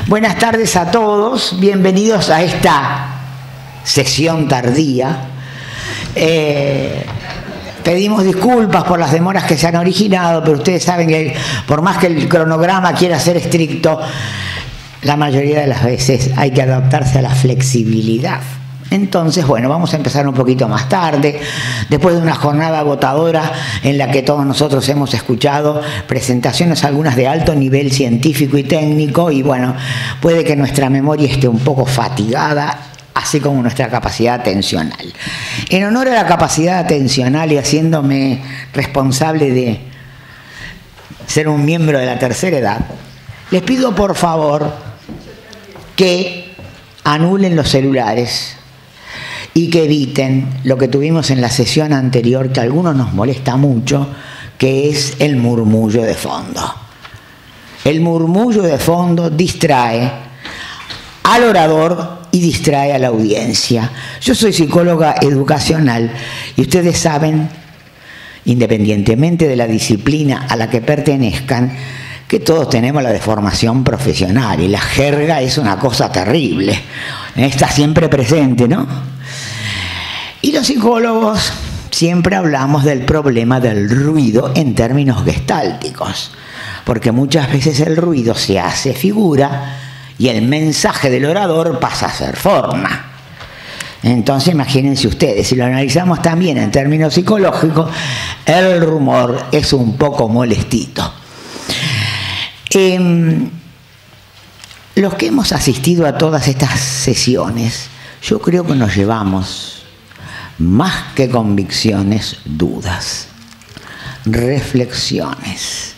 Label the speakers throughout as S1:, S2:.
S1: Buenas tardes a todos, bienvenidos a esta sesión tardía. Pedimos disculpas por las demoras que se han originado, pero ustedes saben que por más que el cronograma quiera ser estricto, la mayoría de las veces hay que adaptarse a la flexibilidad. Entonces, bueno, vamos a empezar un poquito más tarde, después de una jornada agotadora en la que todos nosotros hemos escuchado presentaciones, algunas de alto nivel científico y técnico, y bueno, puede que nuestra memoria esté un poco fatigada, así como nuestra capacidad atencional. En honor a la capacidad atencional y haciéndome responsable de ser un miembro de la tercera edad, les pido por favor que anulen los celulares y que eviten lo que tuvimos en la sesión anterior, que a algunos nos molesta mucho, que es el murmullo de fondo. El murmullo de fondo distrae al orador y distrae a la audiencia. Yo soy psicóloga educacional y ustedes saben, independientemente de la disciplina a la que pertenezcan, que todos tenemos la deformación profesional y la jerga es una cosa terrible. Está siempre presente, ¿no? Y los psicólogos siempre hablamos del problema del ruido en términos gestálticos, porque muchas veces el ruido se hace figura y el mensaje del orador pasa a ser forma. Entonces imagínense ustedes, si lo analizamos también en términos psicológicos, el rumor es un poco molestito. Los que hemos asistido a todas estas sesiones, yo creo que nos llevamos más que convicciones, dudas, reflexiones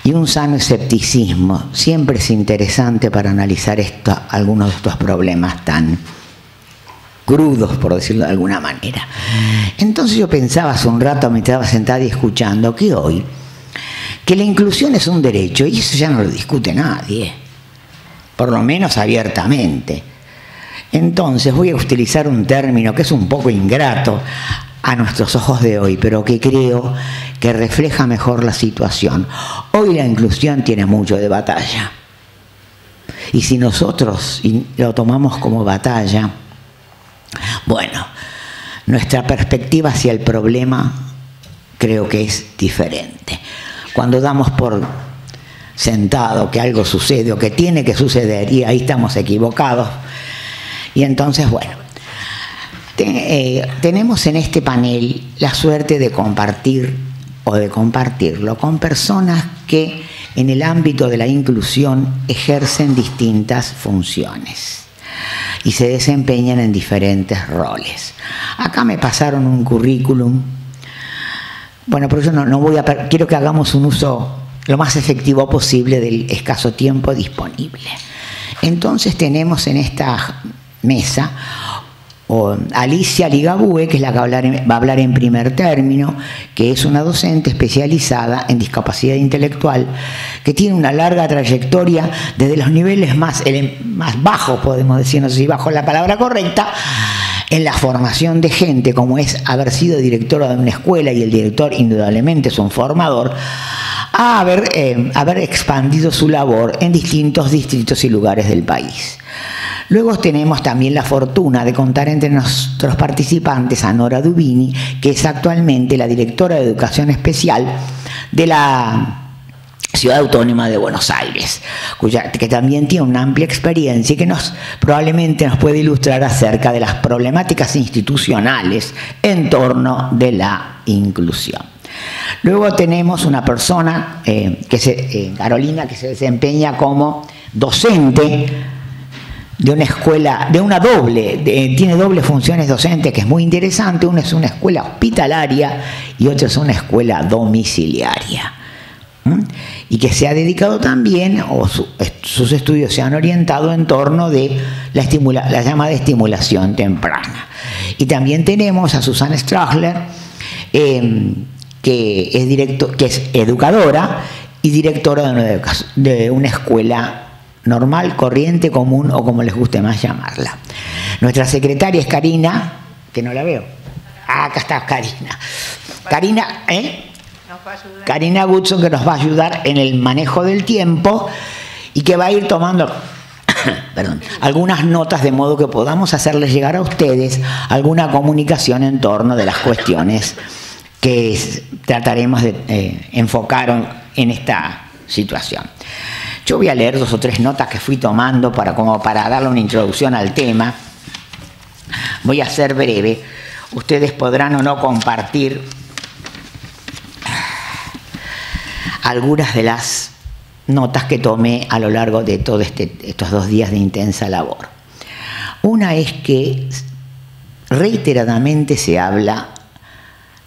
S1: y un sano escepticismo. Siempre es interesante para analizar algunos de estos problemas tan crudos, por decirlo de alguna manera. Entonces yo pensaba hace un rato, me estaba sentada y escuchando, que hoy, que la inclusión es un derecho, y eso ya no lo discute nadie, por lo menos abiertamente. Entonces voy a utilizar un término que es un poco ingrato a nuestros ojos de hoy, pero que creo que refleja mejor la situación. Hoy la inclusión tiene mucho de batalla. Y si nosotros lo tomamos como batalla, bueno, nuestra perspectiva hacia el problema creo que es diferente. Cuando damos por sentado que algo sucede o que tiene que suceder, y ahí estamos equivocados. Y entonces, bueno, tenemos en este panel la suerte de compartir o de compartirlo con personas que en el ámbito de la inclusión ejercen distintas funciones y se desempeñan en diferentes roles. Acá me pasaron un currículum. Bueno, por eso no voy a... Quiero que hagamos un uso lo más efectivo posible del escaso tiempo disponible. Entonces tenemos en esta mesa Alicia Ligabue, que es la que va a hablar en primer término, que es una docente especializada en discapacidad intelectual, que tiene una larga trayectoria desde los niveles más bajos, podemos decir, no sé si bajo es la palabra correcta, en la formación de gente, como es haber sido directora de una escuela, y el director indudablemente es un formador, a haber expandido su labor en distintos distritos y lugares del país. Luego tenemos también la fortuna de contar entre nuestros participantes a Nora Dubini, que es actualmente la directora de Educación Especial de la Ciudad Autónoma de Buenos Aires, que también tiene una amplia experiencia y que probablemente nos puede ilustrar acerca de las problemáticas institucionales en torno de la inclusión. Luego tenemos una persona, Carolina, que se desempeña como docente de una escuela, tiene dobles funciones docentes, que es muy interesante. Una es una escuela hospitalaria y otra es una escuela domiciliaria. Y que se ha dedicado también, o sus estudios se han orientado en torno de la llamada estimulación temprana. Y también tenemos a Susana Strahler, que es educadora y directora de una escuela normal, corriente, común o como les guste más llamarla. Nuestra secretaria es Karina, que no la veo. Acá está Karina. Karina Goodson, que nos va a ayudar en el manejo del tiempo y que va a ir tomando perdón, algunas notas de modo que podamos hacerles llegar a ustedes alguna comunicación en torno de las cuestiones que trataremos de enfocar en esta situación. Yo voy a leer 2 o 3 notas que fui tomando como para darle una introducción al tema. Voy a ser breve. Ustedes podrán o no compartir algunas de las notas que tomé a lo largo de todos estos 2 días de intensa labor. Una es que reiteradamente se habla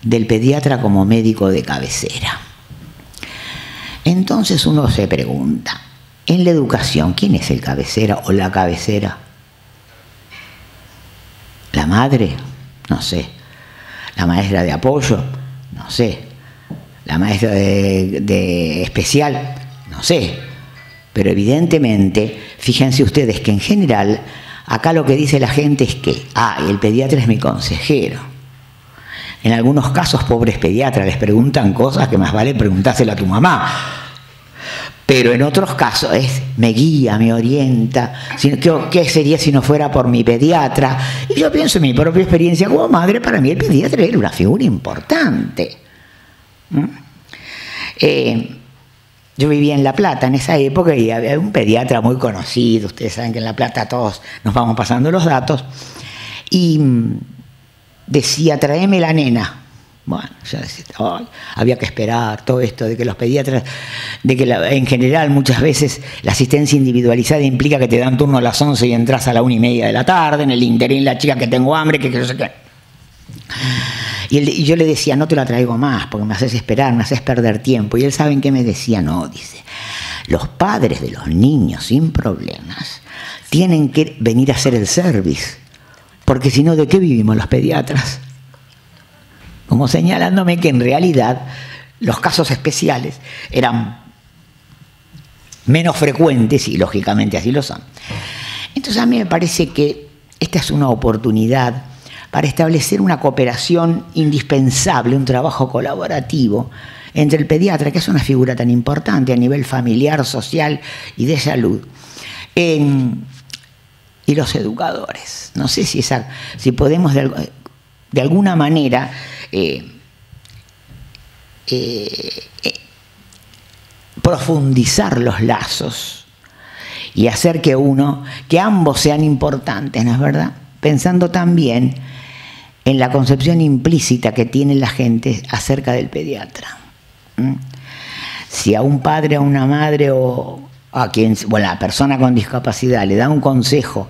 S1: del pediatra como médico de cabecera. Entonces uno se pregunta, en la educación, ¿quién es el cabecera o la cabecera? ¿La madre? No sé. ¿La maestra de apoyo? No sé. ¿La maestra de especial? No sé. Pero evidentemente, fíjense ustedes que en general, acá lo que dice la gente es que, el pediatra es mi consejero. En algunos casos, pobres pediatras, les preguntan cosas que más vale preguntárselo a tu mamá. Pero en otros casos me guía, me orienta. ¿Qué sería si no fuera por mi pediatra? Y yo pienso en mi propia experiencia como madre, para mí el pediatra era una figura importante. Yo vivía en La Plata en esa época y había un pediatra muy conocido. Ustedes saben que en La Plata todos nos vamos pasando los datos. Y decía, tráeme la nena. Bueno, yo decía, había que esperar todo esto de que los pediatras, en general muchas veces la asistencia individualizada implica que te dan turno a las 11 y entras a la 1:30 de la tarde, en el interín la chica que tengo hambre, que no sé qué. Y yo le decía, no te la traigo más porque me haces esperar, me haces perder tiempo. Y él, ¿saben qué me decía? No, dice, los padres de los niños sin problemas tienen que venir a hacer el service, porque si no, ¿de qué vivimos los pediatras? Como señalándome que en realidad los casos especiales eran menos frecuentes y lógicamente así lo son. Entonces a mí me parece que esta es una oportunidad para establecer una cooperación indispensable, un trabajo colaborativo entre el pediatra, que es una figura tan importante a nivel familiar, social y de salud, y los educadores. No sé si podemos de alguna manera profundizar los lazos y hacer que ambos sean importantes, ¿no es verdad? Pensando también en la concepción implícita que tiene la gente acerca del pediatra. Si a un padre, a una madre o a la persona con discapacidad le da un consejo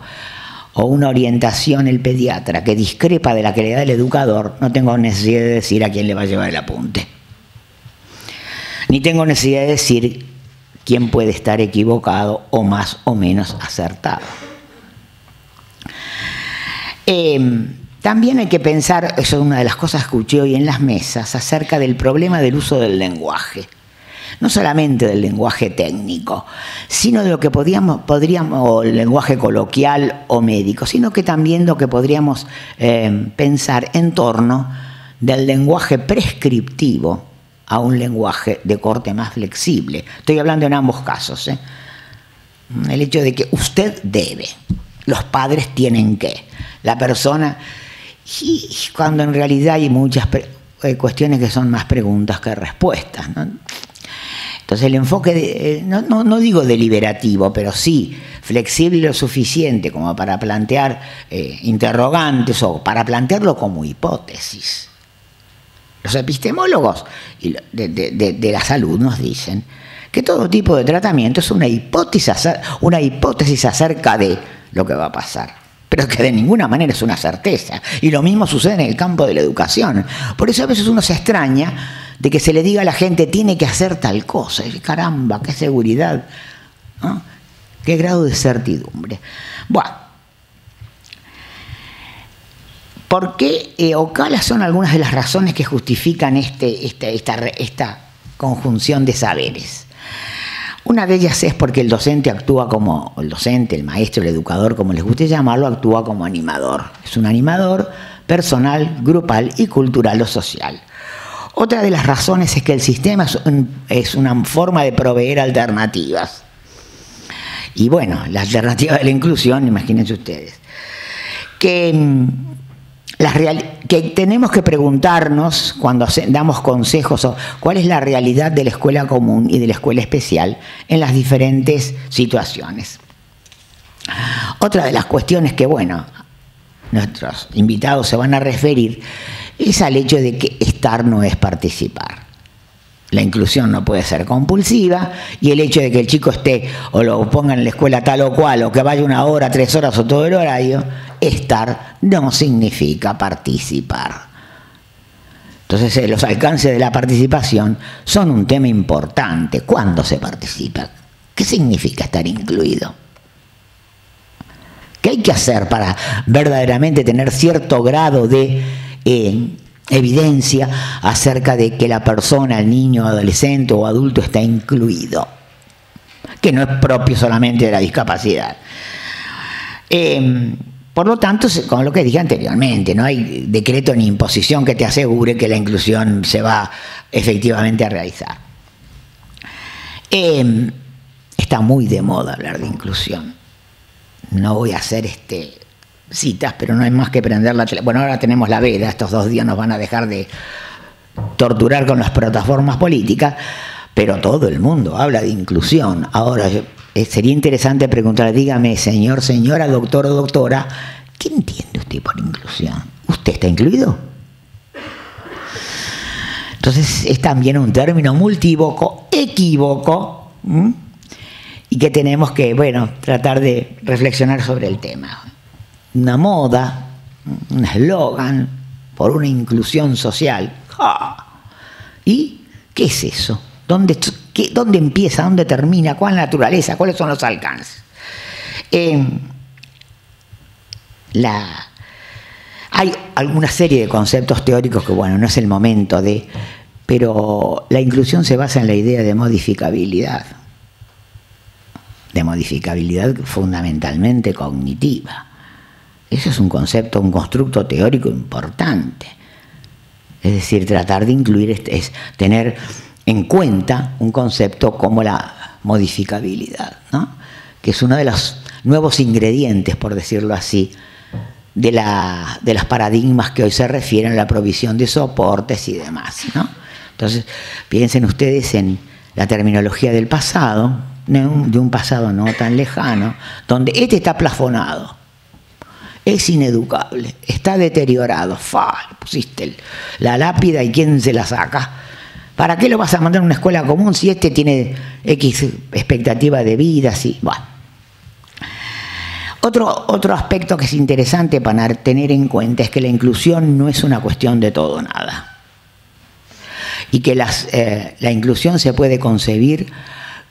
S1: o una orientación el pediatra que discrepa de la que le da el educador, no tengo necesidad de decir a quién le va a llevar el apunte. Ni tengo necesidad de decir quién puede estar equivocado o más o menos acertado. También hay que pensar, eso es una de las cosas que escuché hoy en las mesas, acerca del problema del uso del lenguaje. No solamente del lenguaje técnico, sino de lo que podríamos o el lenguaje coloquial o médico, sino que también lo que podríamos pensar en torno del lenguaje prescriptivo a un lenguaje de corte más flexible. Estoy hablando en ambos casos. El hecho de que usted debe, los padres tienen que, la persona, y cuando en realidad hay muchas cuestiones que son más preguntas que respuestas, ¿no? Entonces el enfoque, no digo deliberativo, pero sí flexible lo suficiente como para plantear interrogantes o para plantearlo como hipótesis. Los epistemólogos de la salud nos dicen que todo tipo de tratamiento es una hipótesis acerca de lo que va a pasar, pero que de ninguna manera es una certeza. Y lo mismo sucede en el campo de la educación. Por eso a veces uno se extraña de que se le diga a la gente tiene que hacer tal cosa. Y caramba, qué seguridad, ¿no? Qué grado de certidumbre. Bueno, ¿por qué o cuáles son algunas de las razones que justifican esta conjunción de saberes? Una de ellas es porque el docente actúa como, el maestro, el educador, como les guste llamarlo, actúa como animador. Es un animador personal, grupal y cultural o social. Otra de las razones es que el sistema es una forma de proveer alternativas. Y bueno, la alternativa de la inclusión, imagínense ustedes, que tenemos que preguntarnos cuando damos consejos cuál es la realidad de la escuela común y de la escuela especial en las diferentes situaciones. Otra de las cuestiones que, bueno, nuestros invitados se van a referir es al hecho de que estar no es participar. La inclusión no puede ser compulsiva y el hecho de que el chico esté o lo pongan en la escuela tal o cual o que vaya 1 hora, 3 horas o todo el horario, estar no significa participar. Entonces los alcances de la participación son un tema importante. ¿Cuándo se participa? ¿Qué significa estar incluido? ¿Qué hay que hacer para verdaderamente tener cierto grado de evidencia acerca de que la persona, el niño, adolescente o adulto está incluido? Que no es propio solamente de la discapacidad. Por lo tanto, con lo que dije anteriormente, no hay decreto ni imposición que te asegure que la inclusión se va efectivamente a realizar. Está muy de moda hablar de inclusión. No voy a hacer citas, pero no hay más que prender la tele. Bueno, ahora tenemos la veda, estos 2 días nos van a dejar de torturar con las plataformas políticas, pero todo el mundo habla de inclusión. Ahora, sería interesante preguntar, dígame, señor, señora, doctor o doctora, ¿qué entiende usted por inclusión? ¿Usted está incluido? Entonces, es también un término multívoco, equívoco, y que tenemos que, bueno, tratar de reflexionar sobre el tema. Una moda, un eslogan por una inclusión social. ¿Y qué es eso? ¿Dónde empieza? ¿Dónde termina? ¿Cuál es la naturaleza? ¿Cuáles son los alcances? Hay alguna serie de conceptos teóricos que, bueno, no es el momento pero la inclusión se basa en la idea de modificabilidad fundamentalmente cognitiva. Eso es un concepto, un constructo teórico importante. Es decir, tratar de incluir es tener en cuenta un concepto como la modificabilidad, ¿no? Que es uno de los nuevos ingredientes, por decirlo así, de los paradigmas que hoy se refieren a la provisión de soportes y demás, ¿no? Entonces, piensen ustedes en la terminología del pasado, de un pasado no tan lejano, donde está plafonado, es ineducable, está deteriorado, pusiste la lápida y ¿quién se la saca? ¿Para qué lo vas a mandar a una escuela común si tiene X expectativa de vida? Sí, bueno. Otro aspecto que es interesante para tener en cuenta es que la inclusión no es una cuestión de todo o nada. Y que la inclusión se puede concebir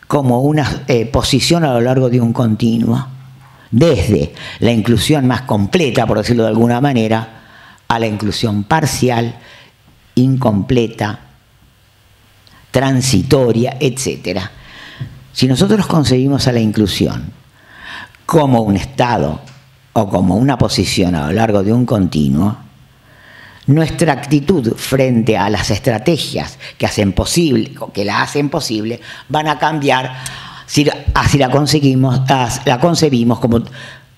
S1: como una posición a lo largo de un continuo, desde la inclusión más completa, por decirlo de alguna manera, a la inclusión parcial, incompleta, transitoria, etc. Si nosotros concebimos a la inclusión como un estado o como una posición a lo largo de un continuo, nuestra actitud frente a las estrategias que la hacen posible van a cambiar si la concebimos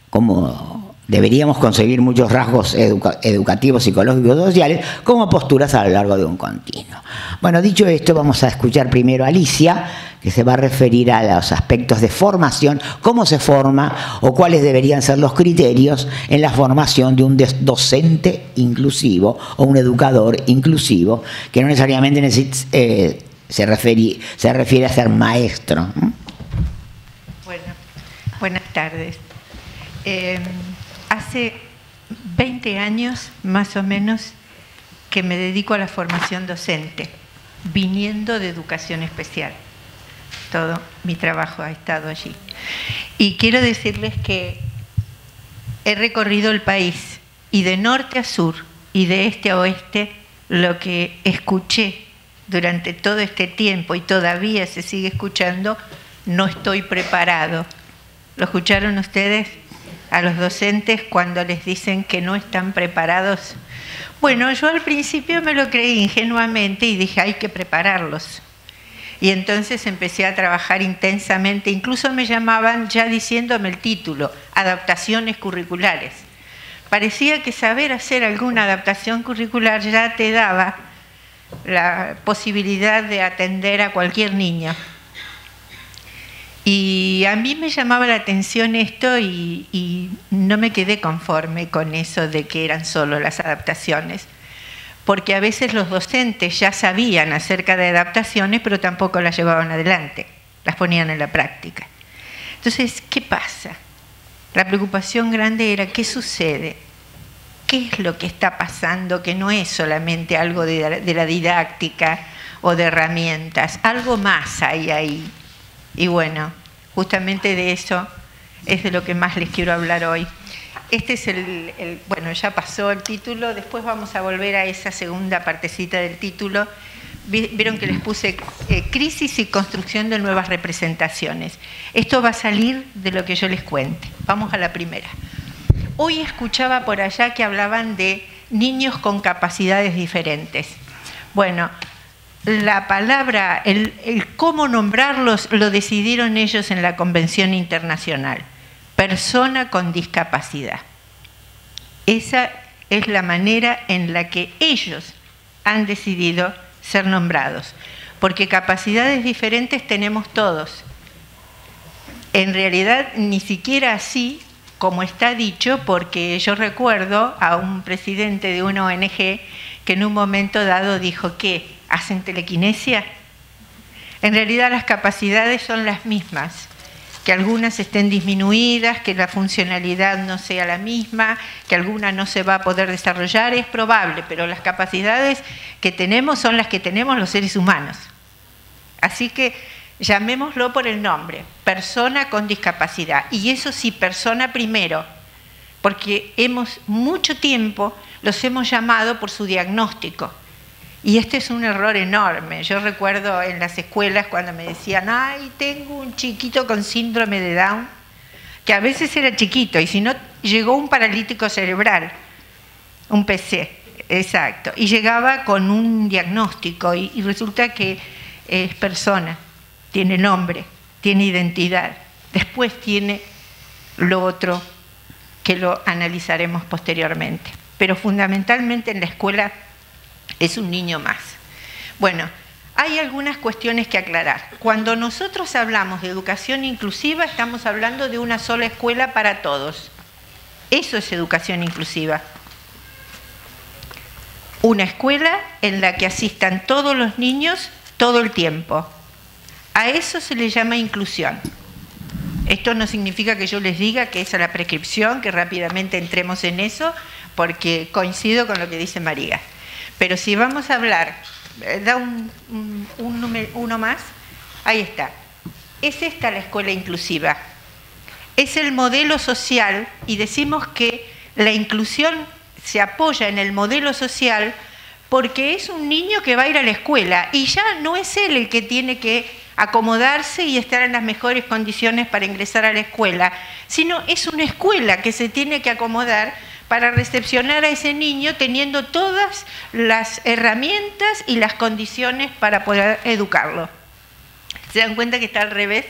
S1: como deberíamos concebir muchos rasgos educativos, psicológicos, sociales, como posturas a lo largo de un continuo. Bueno, dicho esto, vamos a escuchar primero a Alicia, que se va a referir a los aspectos de formación, cómo se forma o cuáles deberían ser los criterios en la formación de un docente inclusivo o un educador inclusivo, que no necesariamente se refiere a ser maestro.
S2: Bueno, buenas tardes. Hace 20 años, más o menos, que me dedico a la formación docente, viniendo de educación especial. Todo mi trabajo ha estado allí. Y quiero decirles que he recorrido el país, y de norte a sur, y de este a oeste, lo que escuché durante todo este tiempo, y todavía se sigue escuchando, no estoy preparado. ¿Lo escucharon ustedes? A los docentes cuando les dicen que no están preparados. Bueno, yo al principio me lo creí ingenuamente y dije, hay que prepararlos. Y entonces empecé a trabajar intensamente, incluso me llamaban ya diciéndome el título, adaptaciones curriculares. Parecía que saber hacer alguna adaptación curricular ya te daba la posibilidad de atender a cualquier niño. Y a mí me llamaba la atención esto y no me quedé conforme con eso de que eran solo las adaptaciones, porque a veces los docentes ya sabían acerca de adaptaciones, pero tampoco las llevaban adelante, las ponían en la práctica. Entonces, ¿qué pasa? La preocupación grande era ¿qué sucede? ¿Qué es lo que está pasando? Que no es solamente algo de la didáctica o de herramientas, algo más hay ahí. Y bueno, justamente de eso es de lo que más les quiero hablar hoy. Este es bueno, ya pasó el título, después vamos a volver a esa segunda partecita del título. Vieron que les puse crisis y construcción de nuevas representaciones. Esto va a salir de lo que yo les cuente. Vamos a la primera. Hoy escuchaba por allá que hablaban de niños con capacidades diferentes. Bueno, la palabra, el cómo nombrarlos, lo decidieron ellos en la Convención Internacional. Persona con discapacidad. Esa es la manera en la que ellos han decidido ser nombrados, porque capacidades diferentes tenemos todos. En realidad, ni siquiera así como está dicho, porque yo recuerdo a un presidente de una ONG que en un momento dado dijo que hacen telequinesia. En realidad las capacidades son las mismas, que algunas estén disminuidas, que la funcionalidad no sea la misma, que alguna no se va a poder desarrollar, es probable, pero las capacidades que tenemos son las que tenemos los seres humanos. Así que llamémoslo por el nombre, persona con discapacidad. Y eso sí, persona primero, porque mucho tiempo los hemos llamado por su diagnóstico. Y este es un error enorme. Yo recuerdo en las escuelas cuando me decían, ay, tengo un chiquito con síndrome de Down, que a veces era chiquito, y si no, llegó un paralítico cerebral, un PC, exacto, y llegaba con un diagnóstico, y resulta que es persona, tiene nombre, tiene identidad, después tiene lo otro que lo analizaremos posteriormente. Pero fundamentalmente en la escuela es un niño más. Bueno, hay algunas cuestiones que aclarar. Cuando nosotros hablamos de educación inclusiva, estamos hablando de una sola escuela para todos. Eso es educación inclusiva. Una escuela en la que asistan todos los niños todo el tiempo. A eso se le llama inclusión. Esto no significa que yo les diga que esa es la prescripción, que rápidamente entremos en eso, porque coincido con lo que dice María. Pero si vamos a hablar, da uno más, ahí está. Es esta la escuela inclusiva. Es el modelo social, y decimos que la inclusión se apoya en el modelo social porque es un niño que va a ir a la escuela y ya no es él el que tiene que acomodarse y estar en las mejores condiciones para ingresar a la escuela, sino es una escuela que se tiene que acomodar para recepcionar a ese niño teniendo todas las herramientas y las condiciones para poder educarlo. ¿Se dan cuenta que está al revés?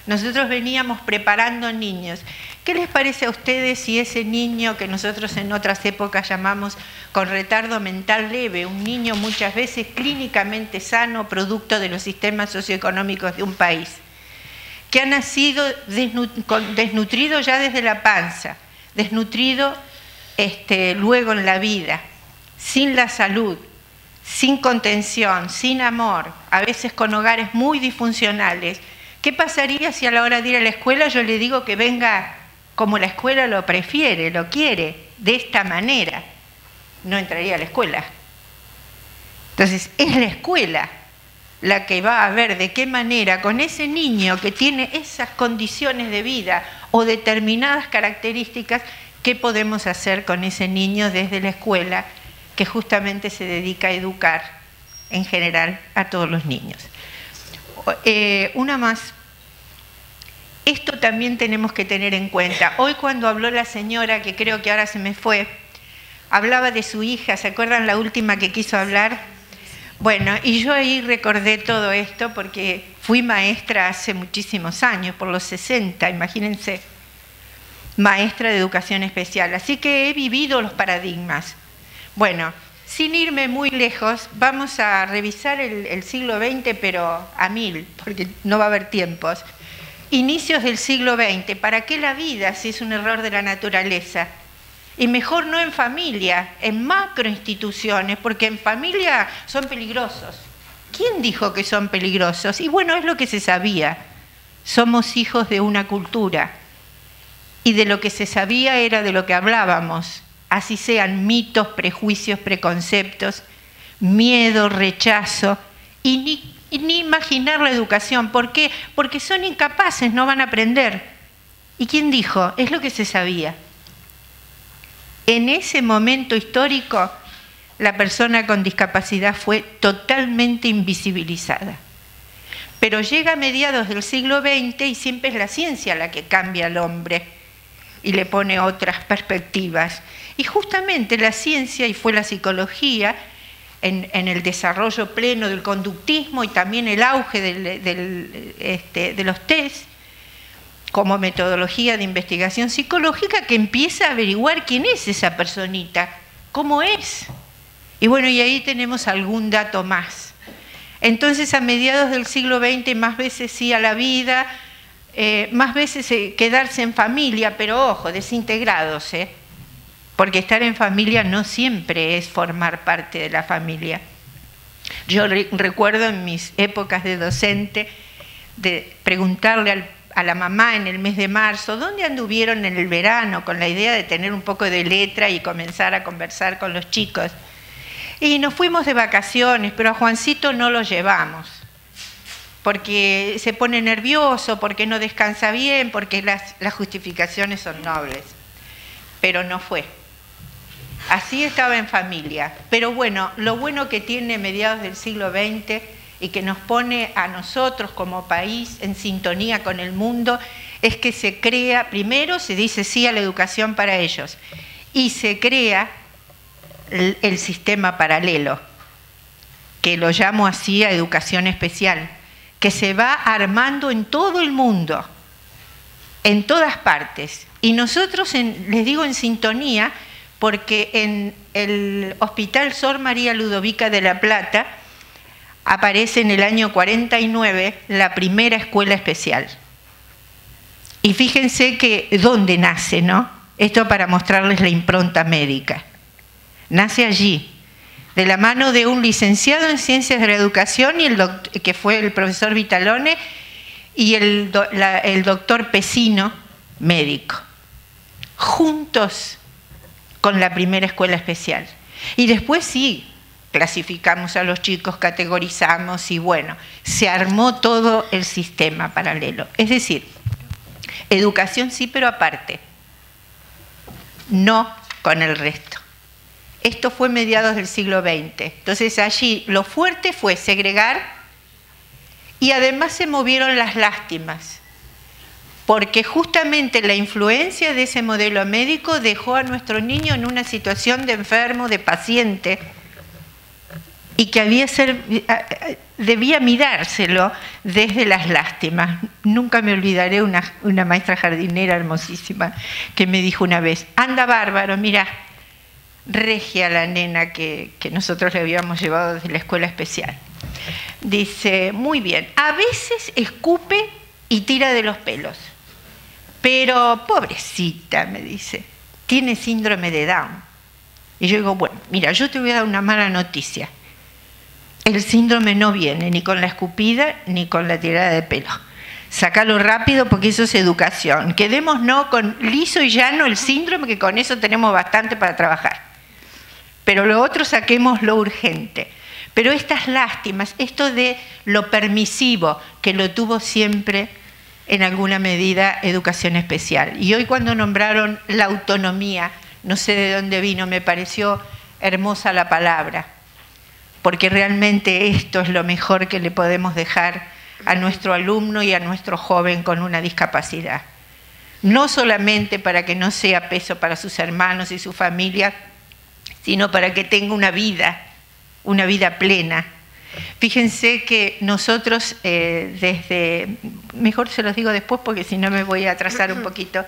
S2: Nosotros veníamos preparando niños. ¿Qué les parece a ustedes si ese niño que nosotros en otras épocas llamamos con retardo mental leve, un niño muchas veces clínicamente sano, producto de los sistemas socioeconómicos de un país, que ha nacido desnutrido ya desde la panza, desnutrido luego en la vida, sin la salud, sin contención, sin amor, a veces con hogares muy disfuncionales? ¿Qué pasaría si a la hora de ir a la escuela yo le digo que venga como la escuela lo prefiere, lo quiere, de esta manera? No entraría a la escuela. Entonces, es la escuela la que va a ver de qué manera con ese niño que tiene esas condiciones de vida o determinadas características, qué podemos hacer con ese niño desde la escuela, que justamente se dedica a educar en general a todos los niños. Una más. Esto también tenemos que tener en cuenta. Hoy cuando habló la señora, que creo que ahora se me fue, hablaba de su hija, ¿se acuerdan la última que quiso hablar? Bueno, y yo ahí recordé todo esto porque fui maestra hace muchísimos años, por los 60, imagínense, maestra de educación especial. Así que he vivido los paradigmas. Bueno, sin irme muy lejos, vamos a revisar el siglo XX, pero a 1000, porque no va a haber tiempos. Inicios del siglo XX, ¿para qué la vida si es un error de la naturaleza? Y mejor no en familia, en macroinstituciones, porque en familia son peligrosos. ¿Quién dijo que son peligrosos? Y bueno, es lo que se sabía. Somos hijos de una cultura. Y de lo que se sabía era de lo que hablábamos. Así sean mitos, prejuicios, preconceptos, miedo, rechazo, y ni imaginar la educación. ¿Por qué? Porque son incapaces, no van a aprender. ¿Y quién dijo? Es lo que se sabía. En ese momento histórico, la persona con discapacidad fue totalmente invisibilizada. Pero llega a mediados del siglo XX y siempre es la ciencia la que cambia al hombre y le pone otras perspectivas. Y justamente la ciencia, y fue la psicología, en el desarrollo pleno del conductismo y también el auge de los test, como metodología de investigación psicológica, que empieza a averiguar quién es esa personita, cómo es. Y bueno, y ahí tenemos algún dato más. Entonces, a mediados del siglo XX, más veces sí a la vida, más veces quedarse en familia, pero ojo, desintegrados, porque estar en familia no siempre es formar parte de la familia. Yo recuerdo en mis épocas de docente de preguntarle a la mamá en el mes de marzo, ¿dónde anduvieron en el verano? Con la idea de tener un poco de letra y comenzar a conversar con los chicos. Y nos fuimos de vacaciones, pero a Juancito no lo llevamos, porque se pone nervioso, porque no descansa bien, porque las justificaciones son nobles. Pero no fue. Así estaba en familia. Pero bueno, lo bueno que tiene mediados del siglo XX y que nos pone a nosotros como país en sintonía con el mundo, es que se crea, primero se dice sí a la educación para ellos, y se crea el sistema paralelo, que lo llamo así a educación especial, que se va armando en todo el mundo, en todas partes. Y nosotros, les digo en sintonía, porque en el Hospital Sor María Ludovica de La Plata, aparece en el año 49 la primera escuela especial. Y fíjense que dónde nace, ¿no? Esto para mostrarles la impronta médica. Nace allí, de la mano de un licenciado en Ciencias de la Educación, que fue el profesor Vitalone, y el doctor Pesino, médico. Juntos con la primera escuela especial. Y después sí, clasificamos a los chicos, categorizamos y bueno, se armó todo el sistema paralelo. Es decir, educación sí, pero aparte, no con el resto. Esto fue mediados del siglo XX. Entonces allí lo fuerte fue segregar y además se movieron las lástimas, porque justamente la influencia de ese modelo médico dejó a nuestro niño en una situación de enfermo, de paciente, y que debía mirárselo desde las lástimas. Nunca me olvidaré una maestra jardinera hermosísima que me dijo una vez, anda bárbaro, mira, regia la nena que nosotros le habíamos llevado desde la escuela especial. Dice, muy bien, a veces escupe y tira de los pelos, pero pobrecita, me dice, tiene síndrome de Down. Y yo digo, bueno, mira, yo te voy a dar una mala noticia. El síndrome no viene ni con la escupida ni con la tirada de pelo. Sácalo rápido porque eso es educación. Quedémonos con liso y llano el síndrome, que con eso tenemos bastante para trabajar. Pero lo otro saquemos lo urgente. Pero estas lástimas, esto de lo permisivo, que lo tuvo siempre en alguna medida educación especial. Y hoy cuando nombraron la autonomía, no sé de dónde vino, me pareció hermosa la palabra, porque realmente esto es lo mejor que le podemos dejar a nuestro alumno y a nuestro joven con una discapacidad. No solamente para que no sea peso para sus hermanos y su familia, sino para que tenga una vida plena, Fíjense que nosotros mejor se los digo después porque si no me voy a atrasar un poquito.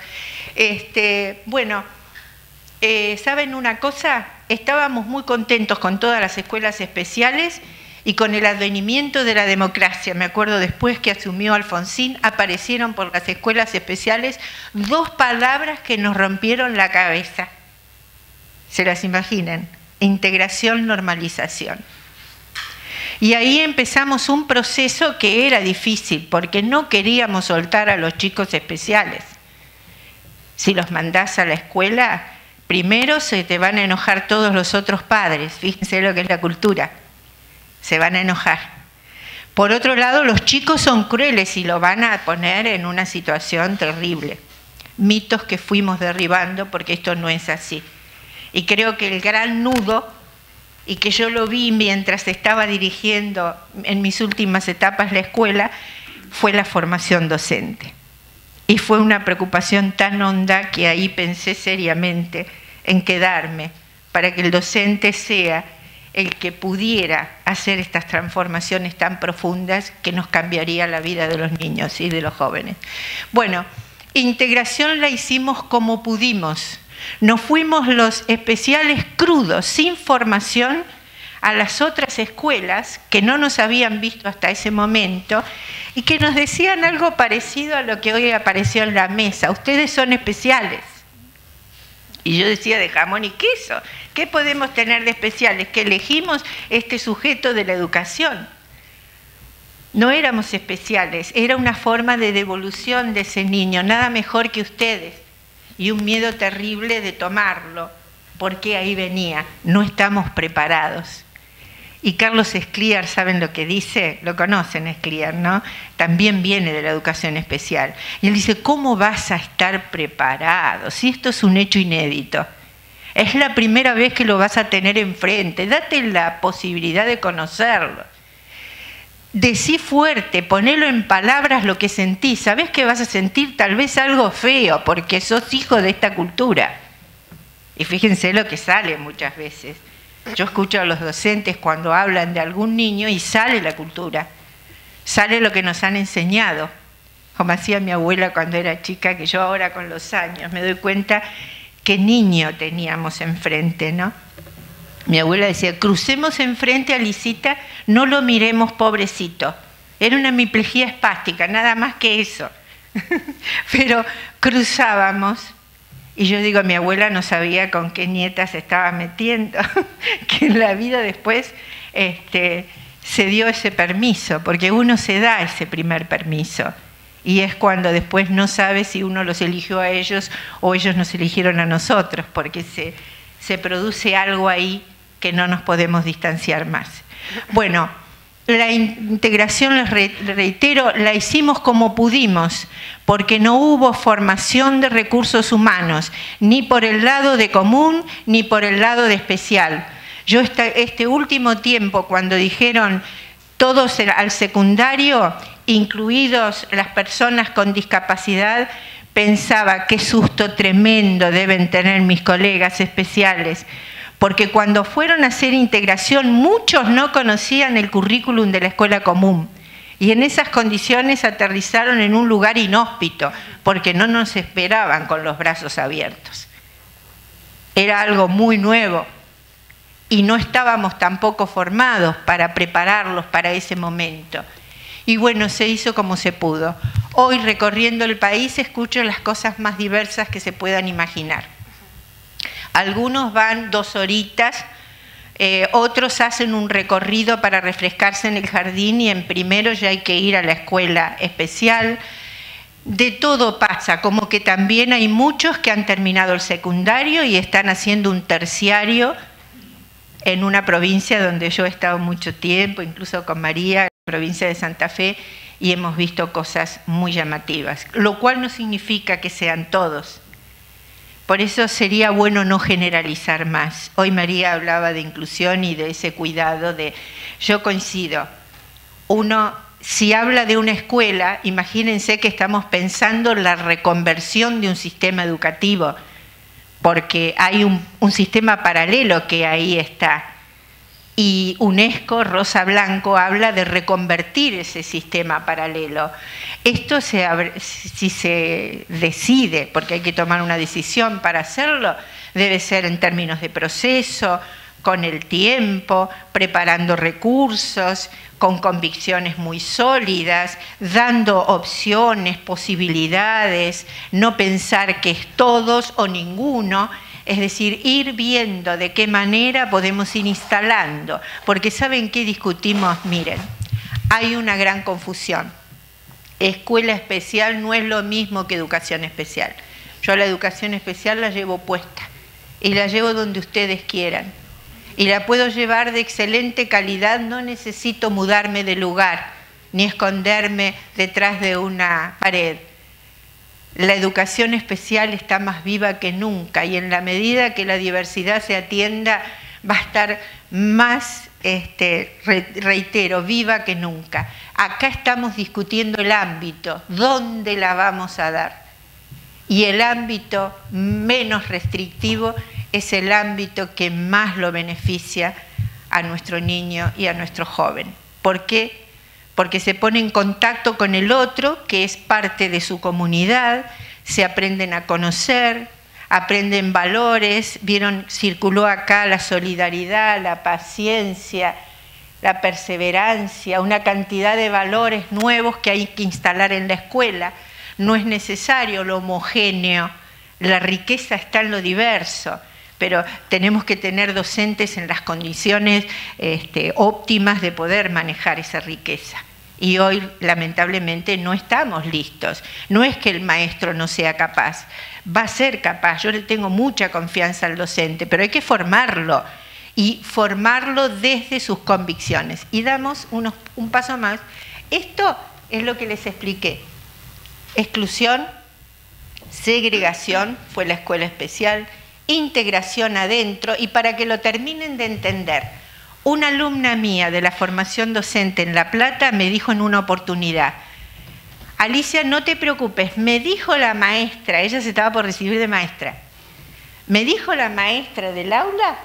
S2: ¿Saben una cosa? Estábamos muy contentos con todas las escuelas especiales y con el advenimiento de la democracia. Me acuerdo después que asumió Alfonsín, aparecieron por las escuelas especiales 2 palabras que nos rompieron la cabeza. ¿Se las imaginan? Integración, normalización. Y ahí empezamos un proceso que era difícil, porque no queríamos soltar a los chicos especiales. Si los mandás a la escuela, primero se te van a enojar todos los otros padres. Fíjense lo que es la cultura. Se van a enojar. Por otro lado, los chicos son crueles y lo van a poner en una situación terrible. Mitos que fuimos derribando porque esto no es así. Y creo que el gran nudo, y que yo lo vi mientras estaba dirigiendo en mis últimas etapas la escuela, fue la formación docente. Y fue una preocupación tan honda que ahí pensé seriamente en quedarme para que el docente sea el que pudiera hacer estas transformaciones tan profundas que nos cambiaría la vida de los niños y de los jóvenes. Bueno, integración la hicimos como pudimos. Nos fuimos los especiales crudos, sin formación, a las otras escuelas que no nos habían visto hasta ese momento y que nos decían algo parecido a lo que hoy apareció en la mesa. Ustedes son especiales. Y yo decía, de jamón y queso. ¿Qué podemos tener de especiales? Que elegimos este sujeto de la educación. No éramos especiales, era una forma de devolución de ese niño, nada mejor que ustedes. Y un miedo terrible de tomarlo, porque ahí venía, no estamos preparados. Y Carlos Escliar, ¿saben lo que dice? Lo conocen, Escliar, ¿no? También viene de la educación especial. Y él dice, ¿cómo vas a estar preparado? Si esto es un hecho inédito. Es la primera vez que lo vas a tener enfrente. Date la posibilidad de conocerlo. Decí fuerte, ponelo en palabras lo que sentís. Sabés que vas a sentir tal vez algo feo porque sos hijo de esta cultura. Y fíjense lo que sale muchas veces. Yo escucho a los docentes cuando hablan de algún niño y sale la cultura. Sale lo que nos han enseñado. Como hacía mi abuela cuando era chica, que yo ahora con los años me doy cuenta qué niño teníamos enfrente, ¿no? Mi abuela decía, crucemos enfrente a Lisita, no lo miremos, pobrecito. Era una hemiplegia espástica, nada más que eso. Pero cruzábamos, y yo digo, mi abuela no sabía con qué nieta se estaba metiendo, que en la vida después se dio ese permiso, porque uno se da ese primer permiso. Y es cuando después no sabe si uno los eligió a ellos o ellos nos eligieron a nosotros, porque se produce algo ahí que no nos podemos distanciar más. Bueno, la integración, les reitero, la hicimos como pudimos, porque no hubo formación de recursos humanos, ni por el lado de común, ni por el lado de especial. Yo este último tiempo, cuando dijeron todos al secundario, incluidos las personas con discapacidad, pensaba qué susto tremendo deben tener mis colegas especiales, porque cuando fueron a hacer integración muchos no conocían el currículum de la escuela común y en esas condiciones aterrizaron en un lugar inhóspito porque no nos esperaban con los brazos abiertos. Era algo muy nuevo y no estábamos tampoco formados para prepararlos para ese momento. Y bueno, se hizo como se pudo. Hoy, recorriendo el país, escucho las cosas más diversas que se puedan imaginar. Algunos van 2 horitas, otros hacen un recorrido para refrescarse en el jardín y en primero ya hay que ir a la escuela especial. De todo pasa, como que también hay muchos que han terminado el secundario y están haciendo un terciario en una provincia donde yo he estado mucho tiempo, incluso con María, provincia de Santa Fe, y hemos visto cosas muy llamativas, lo cual no significa que sean todos. Por eso sería bueno no generalizar más. Hoy María hablaba de inclusión y de ese cuidado de... Yo coincido. Uno, si habla de una escuela, imagínense que estamos pensando en la reconversión de un sistema educativo, porque hay un sistema paralelo que ahí está. Y UNESCO, Rosa Blanco, habla de reconvertir ese sistema paralelo. Esto si se decide, porque hay que tomar una decisión para hacerlo, debe ser en términos de proceso, con el tiempo, preparando recursos, con convicciones muy sólidas, dando opciones, posibilidades, no pensar que es todos o ninguno. Es decir, ir viendo de qué manera podemos ir instalando. Porque ¿saben qué discutimos? Miren, hay una gran confusión. Escuela especial no es lo mismo que educación especial. Yo la educación especial la llevo puesta y la llevo donde ustedes quieran. Y la puedo llevar de excelente calidad, no necesito mudarme de lugar ni esconderme detrás de una pared. La educación especial está más viva que nunca y en la medida que la diversidad se atienda va a estar más, reitero, viva que nunca. Acá estamos discutiendo el ámbito, ¿dónde la vamos a dar? Y el ámbito menos restrictivo es el ámbito que más lo beneficia a nuestro niño y a nuestro joven. ¿Por qué? Porque se pone en contacto con el otro, que es parte de su comunidad, se aprenden a conocer, aprenden valores, vieron, circuló acá la solidaridad, la paciencia, la perseverancia, una cantidad de valores nuevos que hay que instalar en la escuela. No es necesario lo homogéneo, la riqueza está en lo diverso, pero tenemos que tener docentes en las condiciones óptimas de poder manejar esa riqueza. Y hoy, lamentablemente, no estamos listos. No es que el maestro no sea capaz, va a ser capaz. Yo le tengo mucha confianza al docente, pero hay que formarlo, y formarlo desde sus convicciones. Y damos un paso más. Esto es lo que les expliqué. Exclusión, segregación, fue la escuela especial, integración adentro, y para que lo terminen de entender, una alumna mía de la formación docente en La Plata me dijo en una oportunidad: Alicia, no te preocupes, me dijo la maestra, ella se estaba por recibir de maestra, me dijo la maestra del aula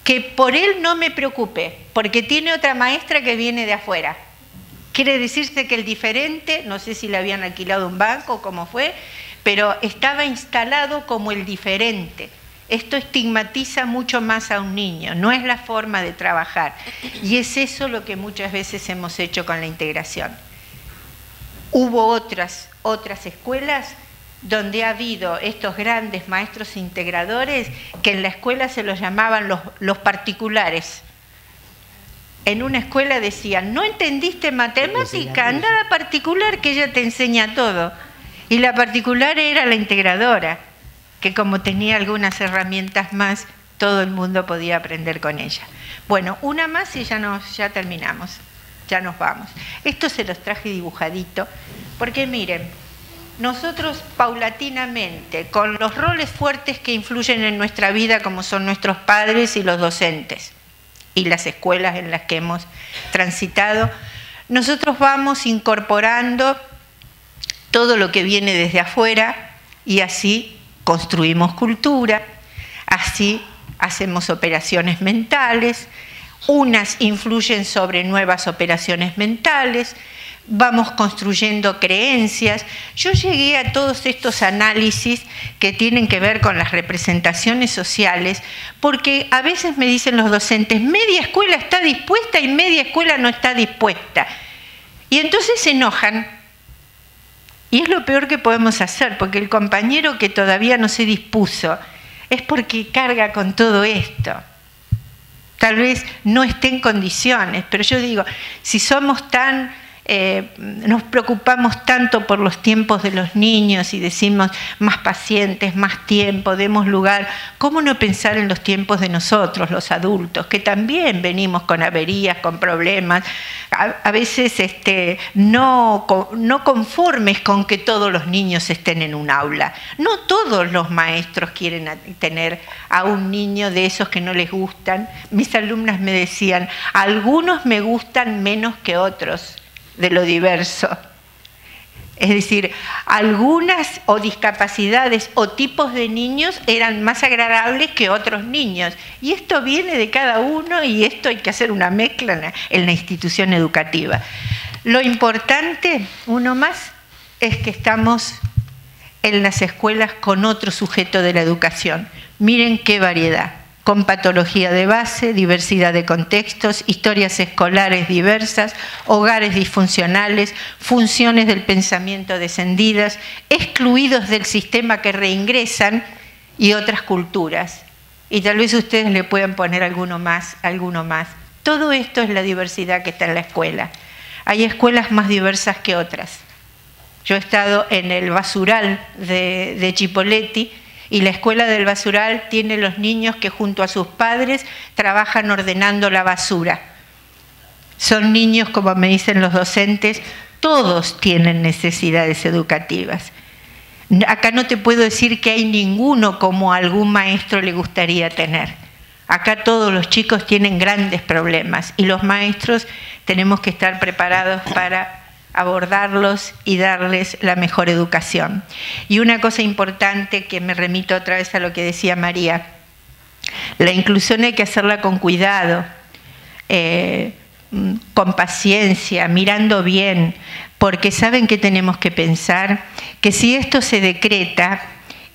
S2: que por él no me preocupe, porque tiene otra maestra que viene de afuera. Quiere decirse que el diferente, no sé si le habían alquilado un banco o cómo fue, pero estaba instalado como el diferente. Esto estigmatiza mucho más a un niño, no es la forma de trabajar. Y es eso lo que muchas veces hemos hecho con la integración. Hubo otras escuelas donde ha habido estos grandes maestros integradores que en la escuela se los llamaban los particulares. En una escuela decían: no entendiste matemática, anda a la particular que ella te enseña todo. Y la particular era la integradora, que como tenía algunas herramientas más, todo el mundo podía aprender con ella. Bueno, una más y ya terminamos, ya nos vamos. Esto se los traje dibujadito, porque miren, nosotros paulatinamente, con los roles fuertes que influyen en nuestra vida, como son nuestros padres y los docentes, y las escuelas en las que hemos transitado, nosotros vamos incorporando todo lo que viene desde afuera y así construimos cultura, así hacemos operaciones mentales, unas influyen sobre nuevas operaciones mentales, vamos construyendo creencias. Yo llegué a todos estos análisis que tienen que ver con las representaciones sociales, porque a veces me dicen los docentes: media escuela está dispuesta y media escuela no está dispuesta. Y entonces se enojan. Y es lo peor que podemos hacer, porque el compañero que todavía no se dispuso es porque carga con todo esto. Tal vez no esté en condiciones, pero yo digo, si somos nos preocupamos tanto por los tiempos de los niños y decimos más pacientes, más tiempo, demos lugar, ¿cómo no pensar en los tiempos de nosotros, los adultos, que también venimos con averías, con problemas, a veces no conformes con que todos los niños estén en un aula? No todos los maestros quieren tener a un niño de esos que no les gustan. Mis alumnas me decían: algunos me gustan menos que otros, de lo diverso. Es decir, algunas o discapacidades o tipos de niños eran más agradables que otros niños. Y esto viene de cada uno y esto hay que hacer una mezcla en la institución educativa. Lo importante, uno más, es que estamos en las escuelas con otro sujeto de la educación. Miren qué variedad. Con patología de base, diversidad de contextos, historias escolares diversas, hogares disfuncionales, funciones del pensamiento descendidas, excluidos del sistema que reingresan y otras culturas. Y tal vez ustedes le puedan poner alguno más. Todo esto es la diversidad que está en la escuela. Hay escuelas más diversas que otras. Yo he estado en el basural de Chipoleti, y la escuela del basural tiene los niños que junto a sus padres trabajan ordenando la basura. Son niños, como me dicen los docentes, todos tienen necesidades educativas. Acá no te puedo decir que hay ninguno como a algún maestro le gustaría tener. Acá todos los chicos tienen grandes problemas y los maestros tenemos que estar preparados para abordarlos y darles la mejor educación. Y una cosa importante, que me remito otra vez a lo que decía María, la inclusión hay que hacerla con cuidado, con paciencia, mirando bien, porque saben que tenemos que pensar que si esto se decreta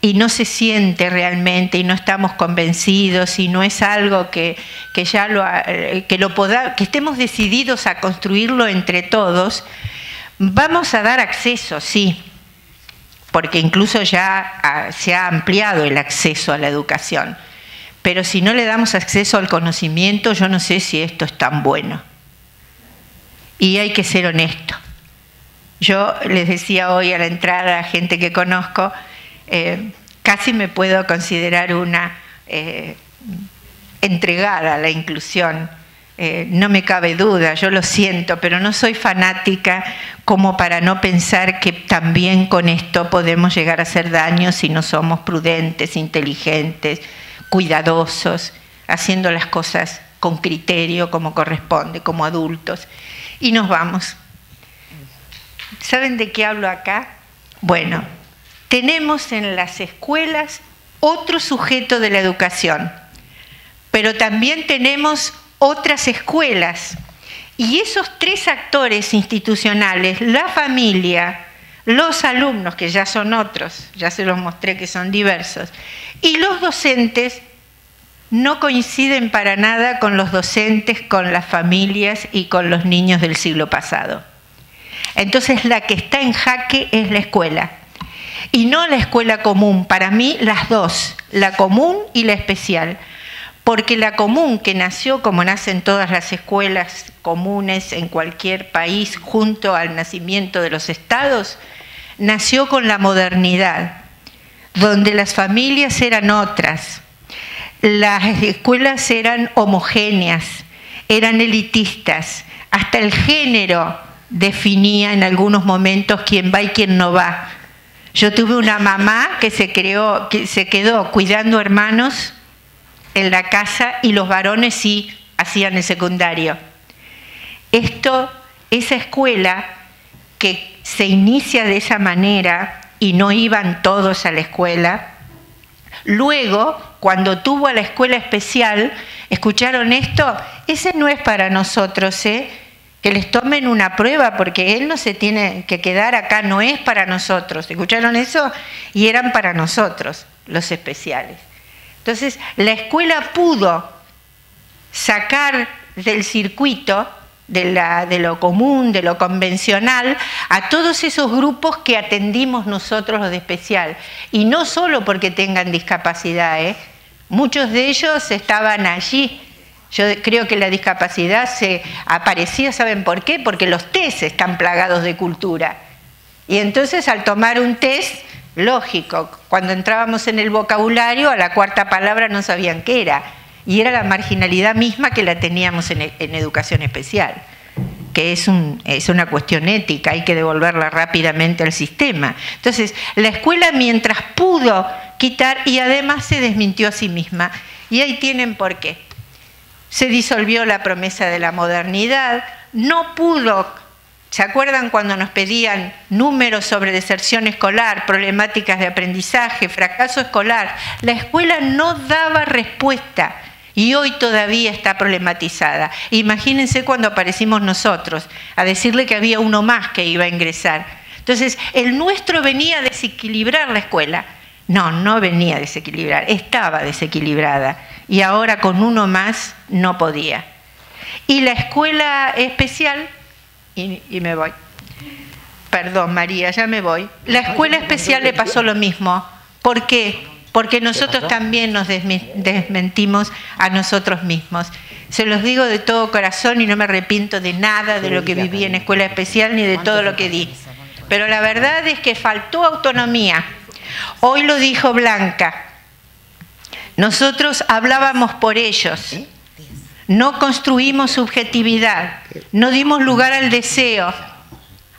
S2: y no se siente realmente y no estamos convencidos y no es algo que estemos decididos a construirlo entre todos, vamos a dar acceso, sí, porque incluso ya se ha ampliado el acceso a la educación. Pero si no le damos acceso al conocimiento, yo no sé si esto es tan bueno. Y hay que ser honesto. Yo les decía hoy a la entrada a gente que conozco, casi me puedo considerar una entregada a la inclusión. No me cabe duda, yo lo siento, pero no soy fanática como para no pensar que también con esto podemos llegar a hacer daño si no somos prudentes, inteligentes, cuidadosos, haciendo las cosas con criterio, como corresponde, como adultos. Y nos vamos. ¿Saben de qué hablo acá? Bueno, tenemos en las escuelas otro sujeto de la educación, pero también tenemos otras escuelas, y esos tres actores institucionales, la familia, los alumnos, que ya son otros, ya se los mostré que son diversos, y los docentes, no coinciden para nada con los docentes, con las familias y con los niños del siglo pasado. Entonces la que está en jaque es la escuela, y no la escuela común, para mí las dos, la común y la especial. Porque la común, que nació como nacen todas las escuelas comunes en cualquier país junto al nacimiento de los estados, nació con la modernidad, donde las familias eran otras, las escuelas eran homogéneas, eran elitistas, hasta el género definía en algunos momentos quién va y quién no va. Yo tuve una mamá que se quedó cuidando hermanos en la casa y los varones sí hacían el secundario. Esa escuela que se inicia de esa manera y no iban todos a la escuela, luego cuando tuvo a la escuela especial, ¿escucharon esto? Ese no es para nosotros, que les tomen una prueba porque él no se tiene que quedar acá, no es para nosotros. ¿Escucharon eso? Y eran para nosotros, los especiales. Entonces, la escuela pudo sacar del circuito, de lo común, de lo convencional, a todos esos grupos que atendimos nosotros los de especial. Y no solo porque tengan discapacidad, muchos de ellos estaban allí. Yo creo que la discapacidad se aparecía, ¿saben por qué? Porque los test están plagados de cultura. Y entonces al tomar un test, lógico, cuando entrábamos en el vocabulario, a la cuarta palabra no sabían qué era. Y era la marginalidad misma que la teníamos en educación especial, que es una cuestión ética, hay que devolverla rápidamente al sistema. Entonces, la escuela mientras pudo quitar, y además se desmintió a sí misma, y ahí tienen por qué. Se disolvió la promesa de la modernidad, no pudo ¿Se acuerdan cuando nos pedían números sobre deserción escolar, problemáticas de aprendizaje, fracaso escolar? La escuela no daba respuesta y hoy todavía está problematizada. Imagínense cuando aparecimos nosotros a decirle que había uno más que iba a ingresar. Entonces, el nuestro venía a desequilibrar la escuela. No, no venía a desequilibrar, estaba desequilibrada y ahora con uno más no podía. Y la escuela especial... Y me voy. Perdón, María, ya me voy. La escuela especial le pasó lo mismo. ¿Por qué? Porque nosotros también nos desmentimos a nosotros mismos. Se los digo de todo corazón y no me arrepiento de nada de lo que viví en escuela especial ni de todo lo que di. Pero la verdad es que faltó autonomía. Hoy lo dijo Blanca. Nosotros hablábamos por ellos. No construimos subjetividad, no dimos lugar al deseo.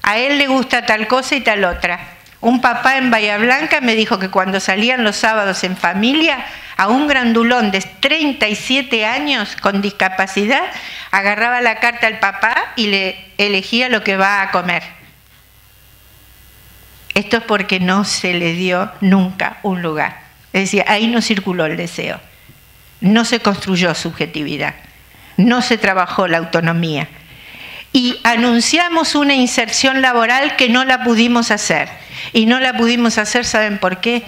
S2: A él le gusta tal cosa y tal otra. Un papá en Bahía Blanca me dijo que cuando salían los sábados en familia, a un grandulón de 37 años con discapacidad, agarraba la carta al papá y le elegía lo que va a comer. Esto es porque no se le dio nunca un lugar. Es decir, ahí no circuló el deseo. No se construyó subjetividad. No se trabajó la autonomía. Y anunciamos una inserción laboral que no la pudimos hacer. Y no la pudimos hacer, ¿saben por qué?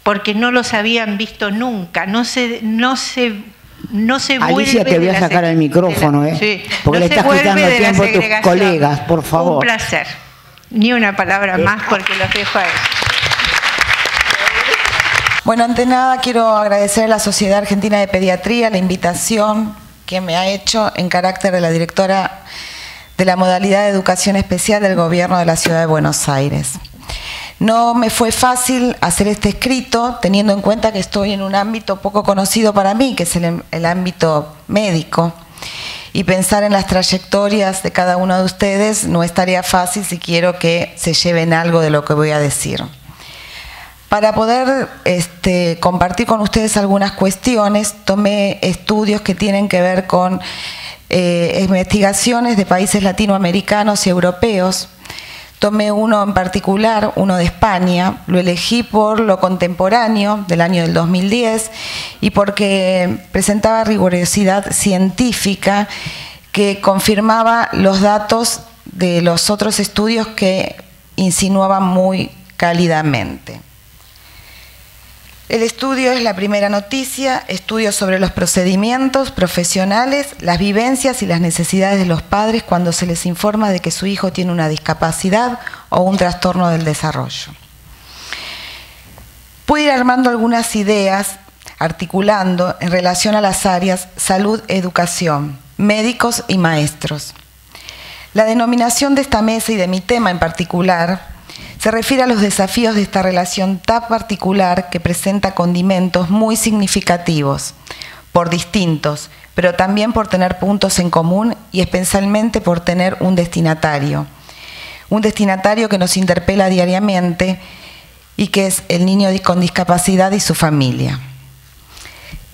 S2: Porque no los habían visto nunca. No se vuelve.
S1: Alicia, te voy a sacar el micrófono,
S2: sí,
S1: porque
S2: no
S1: le estás quitando el tiempo a tus colegas, por favor.
S2: Un placer. Ni una palabra más porque los dejo a ellos.
S3: Bueno, ante nada quiero agradecer a la Sociedad Argentina de Pediatría la invitación que me ha hecho en carácter de la directora de la modalidad de educación especial del Gobierno de la Ciudad de Buenos Aires. No me fue fácil hacer este escrito, teniendo en cuenta que estoy en un ámbito poco conocido para mí, que es el ámbito médico, y pensar en las trayectorias de cada uno de ustedes no es tarea fácil si quiero que se lleven algo de lo que voy a decir. Para poder compartir con ustedes algunas cuestiones, tomé estudios que tienen que ver con investigaciones de países latinoamericanos y europeos. Tomé uno en particular, uno de España, lo elegí por lo contemporáneo del año del 2010 y porque presentaba rigurosidad científica que confirmaba los datos de los otros estudios que insinuaban muy cálidamente. El estudio es la primera noticia, estudios sobre los procedimientos profesionales, las vivencias y las necesidades de los padres cuando se les informa de que su hijo tiene una discapacidad o un trastorno del desarrollo. Pude ir armando algunas ideas, articulando en relación a las áreas salud, educación, médicos y maestros. La denominación de esta mesa y de mi tema en particular se refiere a los desafíos de esta relación tan particular que presenta condimentos muy significativos, por distintos, pero también por tener puntos en común y especialmente por tener un destinatario que nos interpela diariamente y que es el niño con discapacidad y su familia.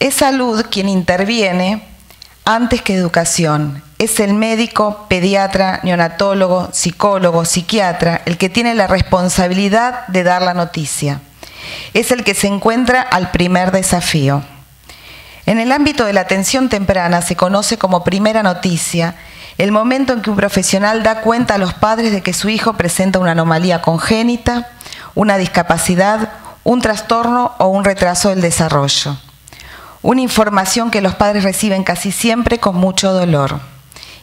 S3: Es salud quien interviene antes que educación. Es el médico, pediatra, neonatólogo, psicólogo, psiquiatra, el que tiene la responsabilidad de dar la noticia. Es el que se encuentra al primer desafío. En el ámbito de la atención temprana se conoce como primera noticia el momento en que un profesional da cuenta a los padres de que su hijo presenta una anomalía congénita, una discapacidad, un trastorno o un retraso del desarrollo. Una información que los padres reciben casi siempre con mucho dolor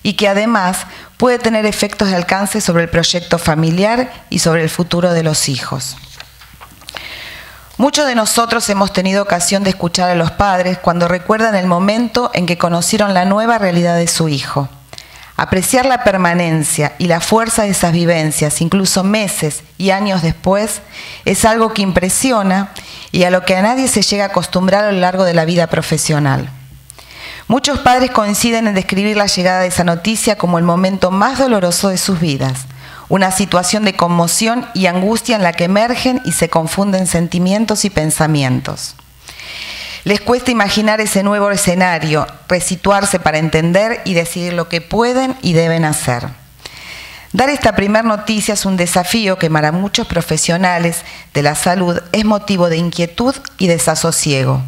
S3: y que además puede tener efectos de alcance sobre el proyecto familiar y sobre el futuro de los hijos. Muchos de nosotros hemos tenido ocasión de escuchar a los padres cuando recuerdan el momento en que conocieron la nueva realidad de su hijo. Apreciar la permanencia y la fuerza de esas vivencias, incluso meses y años después, es algo que impresiona y a lo que a nadie se llega a acostumbrar a lo largo de la vida profesional. Muchos padres coinciden en describir la llegada de esa noticia como el momento más doloroso de sus vidas, una situación de conmoción y angustia en la que emergen y se confunden sentimientos y pensamientos. Les cuesta imaginar ese nuevo escenario, resituarse para entender y decidir lo que pueden y deben hacer. Dar esta primer noticia es un desafío que para muchos profesionales de la salud es motivo de inquietud y desasosiego.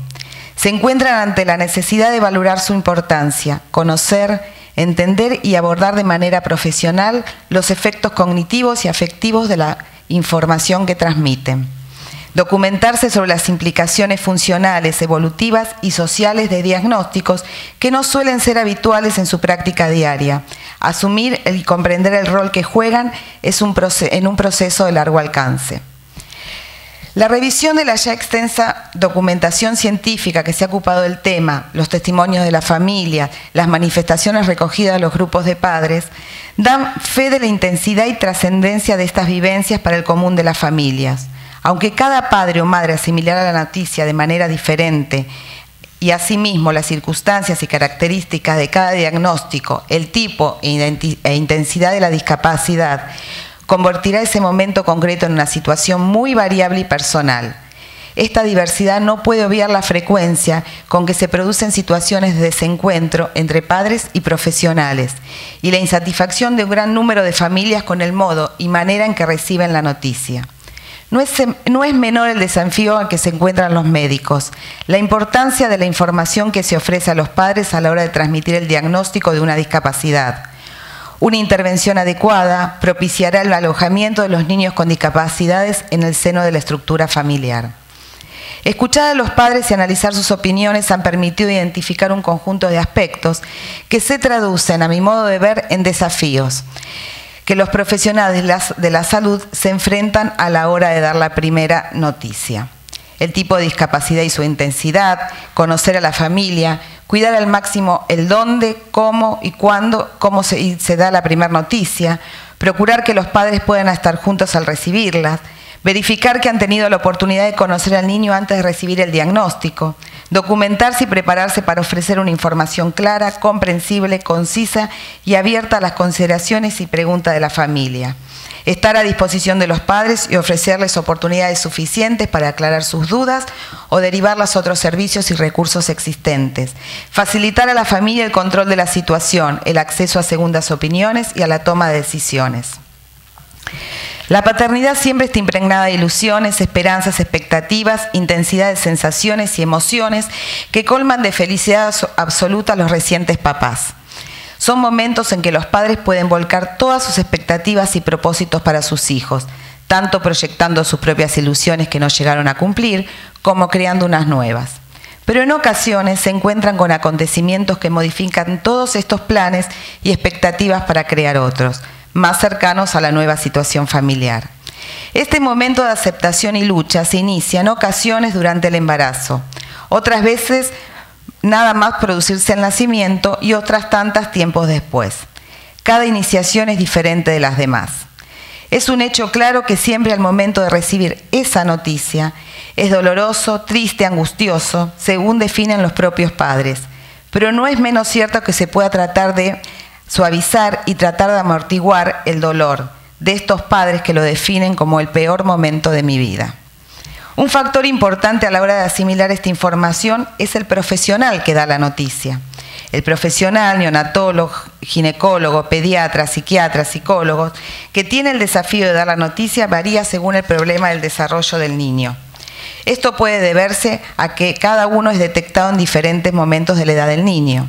S3: Se encuentran ante la necesidad de valorar su importancia, conocer, entender y abordar de manera profesional los efectos cognitivos y afectivos de la información que transmiten. Documentarse sobre las implicaciones funcionales, evolutivas y sociales de diagnósticos que no suelen ser habituales en su práctica diaria. Asumir y comprender el rol que juegan en un proceso de largo alcance. La revisión de la ya extensa documentación científica que se ha ocupado del tema, los testimonios de la familia, las manifestaciones recogidas de los grupos de padres, dan fe de la intensidad y trascendencia de estas vivencias para el común de las familias. Aunque cada padre o madre asimilará la noticia de manera diferente y asimismo las circunstancias y características de cada diagnóstico, el tipo e intensidad de la discapacidad, convertirá ese momento concreto en una situación muy variable y personal. Esta diversidad no puede obviar la frecuencia con que se producen situaciones de desencuentro entre padres y profesionales y la insatisfacción de un gran número de familias con el modo y manera en que reciben la noticia. No es menor el desafío al que se encuentran los médicos, la importancia de la información que se ofrece a los padres a la hora de transmitir el diagnóstico de una discapacidad. Una intervención adecuada propiciará el alojamiento de los niños con discapacidades en el seno de la estructura familiar. Escuchar a los padres y analizar sus opiniones han permitido identificar un conjunto de aspectos que se traducen, a mi modo de ver, en desafíos que los profesionales de la salud se enfrentan a la hora de dar la primera noticia. El tipo de discapacidad y su intensidad, conocer a la familia, cuidar al máximo el dónde, cómo y cuándo, cómo se da la primera noticia, procurar que los padres puedan estar juntos al recibirlas, verificar que han tenido la oportunidad de conocer al niño antes de recibir el diagnóstico, documentarse y prepararse para ofrecer una información clara, comprensible, concisa y abierta a las consideraciones y preguntas de la familia. Estar a disposición de los padres y ofrecerles oportunidades suficientes para aclarar sus dudas o derivarlas a otros servicios y recursos existentes. Facilitar a la familia el control de la situación, el acceso a segundas opiniones y a la toma de decisiones. La paternidad siempre está impregnada de ilusiones, esperanzas, expectativas, intensidad de sensaciones y emociones que colman de felicidad absoluta a los recientes papás. Son momentos en que los padres pueden volcar todas sus expectativas y propósitos para sus hijos, tanto proyectando sus propias ilusiones que no llegaron a cumplir, como creando unas nuevas. Pero en ocasiones se encuentran con acontecimientos que modifican todos estos planes y expectativas para crear otros, más cercanos a la nueva situación familiar. Este momento de aceptación y lucha se inicia en ocasiones durante el embarazo, otras veces nada más producirse el nacimiento y otras tantas tiempos después. Cada iniciación es diferente de las demás. Es un hecho claro que siempre al momento de recibir esa noticia es doloroso, triste, angustioso, según definen los propios padres, pero no es menos cierto que se pueda tratar de suavizar y tratar de amortiguar el dolor de estos padres que lo definen como el peor momento de mi vida. Un factor importante a la hora de asimilar esta información es el profesional que da la noticia. El profesional, neonatólogo, ginecólogo, pediatra, psiquiatra, psicólogos, que tiene el desafío de dar la noticia varía según el problema del desarrollo del niño. Esto puede deberse a que cada uno es detectado en diferentes momentos de la edad del niño.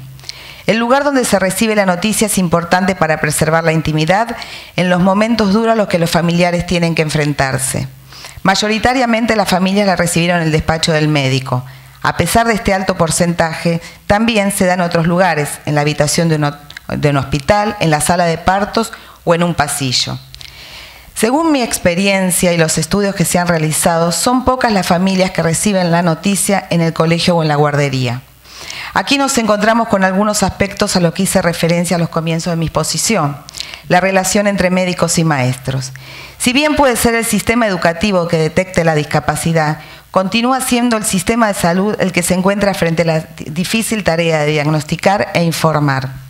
S3: El lugar donde se recibe la noticia es importante para preservar la intimidad en los momentos duros a los que los familiares tienen que enfrentarse. Mayoritariamente las familias la recibieron en el despacho del médico. A pesar de este alto porcentaje, también se da en otros lugares, en la habitación de un hospital, en la sala de partos o en un pasillo. Según mi experiencia y los estudios que se han realizado, son pocas las familias que reciben la noticia en el colegio o en la guardería. Aquí nos encontramos con algunos aspectos a los que hice referencia a los comienzos de mi exposición. La relación entre médicos y maestros. Si bien puede ser el sistema educativo que detecte la discapacidad, continúa siendo el sistema de salud el que se encuentra frente a la difícil tarea de diagnosticar e informar.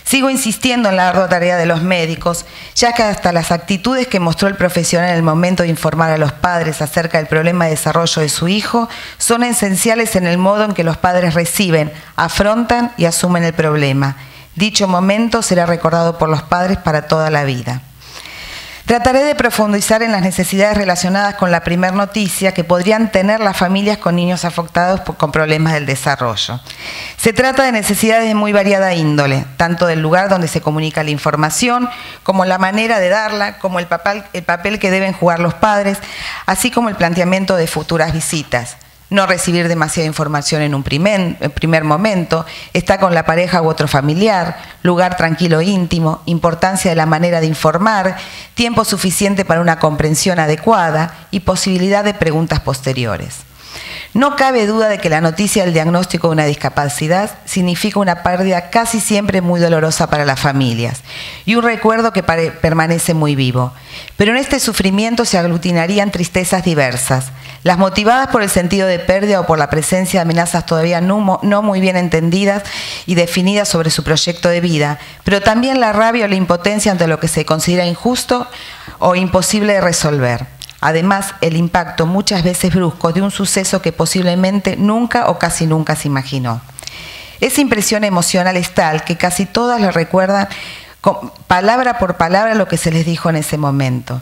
S3: Sigo insistiendo en la ardua tarea de los médicos, ya que hasta las actitudes que mostró el profesional en el momento de informar a los padres acerca del problema de desarrollo de su hijo son esenciales en el modo en que los padres reciben, afrontan y asumen el problema. Dicho momento será recordado por los padres para toda la vida. Trataré de profundizar en las necesidades relacionadas con la primera noticia que podrían tener las familias con niños afectados con problemas del desarrollo. Se trata de necesidades de muy variada índole, tanto del lugar donde se comunica la información, como la manera de darla, como el papel que deben jugar los padres, así como el planteamiento de futuras visitas. No recibir demasiada información en un primer momento, estar con la pareja u otro familiar, lugar tranquilo e íntimo, importancia de la manera de informar, tiempo suficiente para una comprensión adecuada y posibilidad de preguntas posteriores. No cabe duda de que la noticia del diagnóstico de una discapacidad significa una pérdida casi siempre muy dolorosa para las familias y un recuerdo que permanece muy vivo. Pero en este sufrimiento se aglutinarían tristezas diversas, las motivadas por el sentido de pérdida o por la presencia de amenazas todavía no muy bien entendidas y definidas sobre su proyecto de vida, pero también la rabia o la impotencia ante lo que se considera injusto o imposible de resolver. Además, el impacto muchas veces brusco de un suceso que posiblemente nunca o casi nunca se imaginó. Esa impresión emocional es tal que casi todas lo recuerdan palabra por palabra lo que se les dijo en ese momento.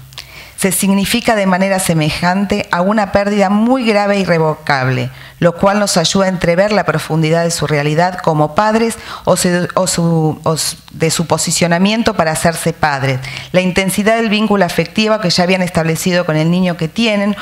S3: Se significa de manera semejante a una pérdida muy grave e irrevocable, lo cual nos ayuda a entrever la profundidad de su realidad como padres o de su posicionamiento para hacerse padres, la intensidad del vínculo afectivo que ya habían establecido con el niño que tienen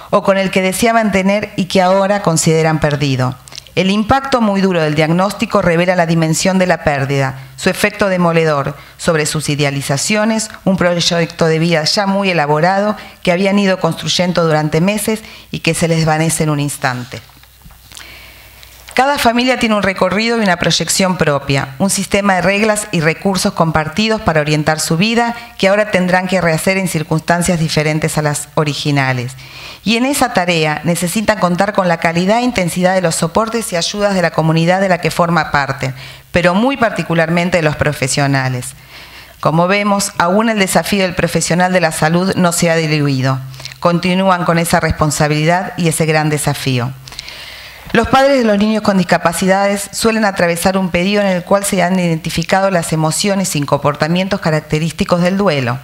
S3: o con el que deseaban tener y que ahora consideran perdido. El impacto muy duro del diagnóstico revela la dimensión de la pérdida, su efecto demoledor sobre sus idealizaciones, un proyecto de vida ya muy elaborado que habían ido construyendo durante meses y que se les desvanece en un instante. Cada familia tiene un recorrido y una proyección propia, un sistema de reglas y recursos compartidos para orientar su vida que ahora tendrán que rehacer en circunstancias diferentes a las originales. Y en esa tarea necesitan contar con la calidad e intensidad de los soportes y ayudas de la comunidad de la que forma parte, pero muy particularmente de los profesionales. Como vemos, aún el desafío del profesional de la salud no se ha diluido. Continúan con esa responsabilidad y ese gran desafío. Los padres de los niños con discapacidades suelen atravesar un periodo en el cual se han identificado las emociones y comportamientos característicos del duelo.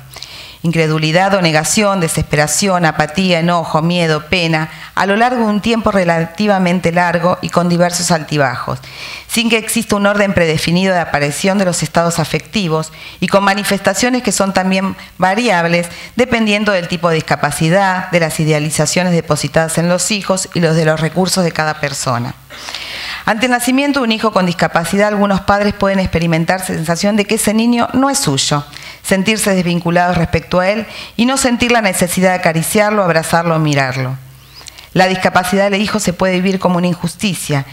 S3: Incredulidad o negación, desesperación, apatía, enojo, miedo, pena, a lo largo de un tiempo relativamente largo y con diversos altibajos, sin que exista un orden predefinido de aparición de los estados afectivos y con manifestaciones que son también variables dependiendo del tipo de discapacidad, de las idealizaciones depositadas en los hijos y de los recursos de cada persona. Ante el nacimiento de un hijo con discapacidad, algunos padres pueden experimentar sensación de que ese niño no es suyo, sentirse desvinculados respecto a él y no sentir la necesidad de acariciarlo, abrazarlo o mirarlo. La discapacidad del hijo se puede vivir como una injusticia.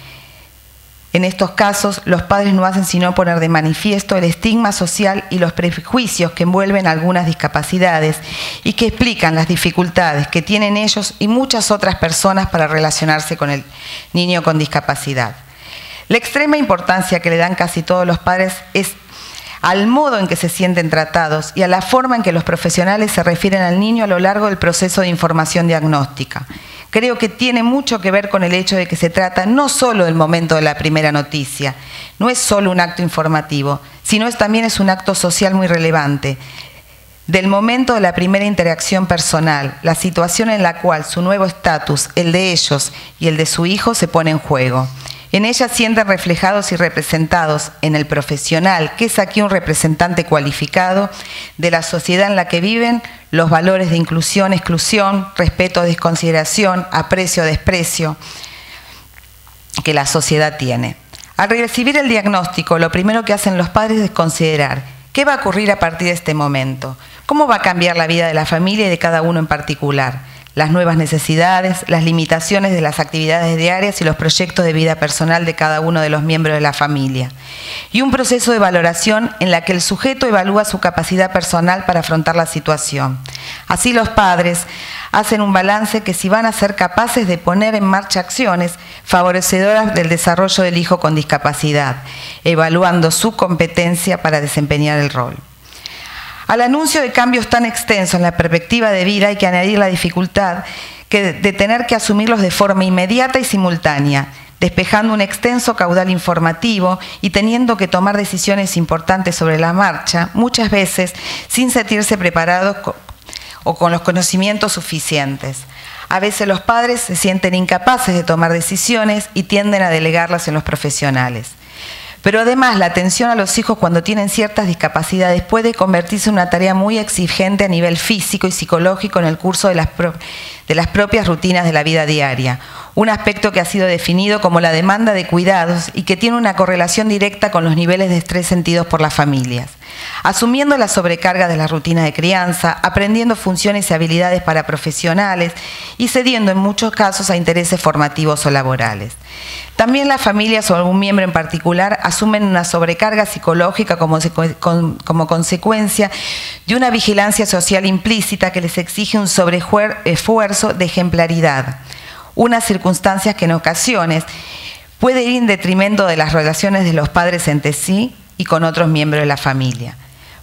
S3: En estos casos, los padres no hacen sino poner de manifiesto el estigma social y los prejuicios que envuelven algunas discapacidades y que explican las dificultades que tienen ellos y muchas otras personas para relacionarse con el niño con discapacidad. La extrema importancia que le dan casi todos los padres es al modo en que se sienten tratados y a la forma en que los profesionales se refieren al niño a lo largo del proceso de información diagnóstica. Creo que tiene mucho que ver con el hecho de que se trata no solo del momento de la primera noticia, no es solo un acto informativo, sino también es un acto social muy relevante. Del momento de la primera interacción personal, la situación en la cual su nuevo estatus, el de ellos y el de su hijo, se pone en juego. En ella sienten reflejados y representados en el profesional, que es aquí un representante cualificado de la sociedad en la que viven, los valores de inclusión, exclusión, respeto, desconsideración, aprecio, desprecio que la sociedad tiene. Al recibir el diagnóstico, lo primero que hacen los padres es considerar qué va a ocurrir a partir de este momento, cómo va a cambiar la vida de la familia y de cada uno en particular, las nuevas necesidades, las limitaciones de las actividades diarias y los proyectos de vida personal de cada uno de los miembros de la familia. Y un proceso de valoración en la que el sujeto evalúa su capacidad personal para afrontar la situación. Así los padres hacen un balance que si van a ser capaces de poner en marcha acciones favorecedoras del desarrollo del hijo con discapacidad, evaluando su competencia para desempeñar el rol. Al anuncio de cambios tan extensos en la perspectiva de vida hay que añadir la dificultad de tener que asumirlos de forma inmediata y simultánea, despejando un extenso caudal informativo y teniendo que tomar decisiones importantes sobre la marcha, muchas veces sin sentirse preparados o con los conocimientos suficientes. A veces los padres se sienten incapaces de tomar decisiones y tienden a delegarlas en los profesionales. Pero además la atención a los hijos cuando tienen ciertas discapacidades puede convertirse en una tarea muy exigente a nivel físico y psicológico en el curso de las propias rutinas de la vida diaria. Un aspecto que ha sido definido como la demanda de cuidados y que tiene una correlación directa con los niveles de estrés sentidos por las familias. Asumiendo la sobrecarga de la rutina de crianza, aprendiendo funciones y habilidades para profesionales y cediendo en muchos casos a intereses formativos o laborales. También las familias o algún miembro en particular asumen una sobrecarga psicológica como consecuencia de una vigilancia social implícita que les exige un sobreesfuerzo de ejemplaridad. Unas circunstancias que en ocasiones puede ir en detrimento de las relaciones de los padres entre sí y con otros miembros de la familia.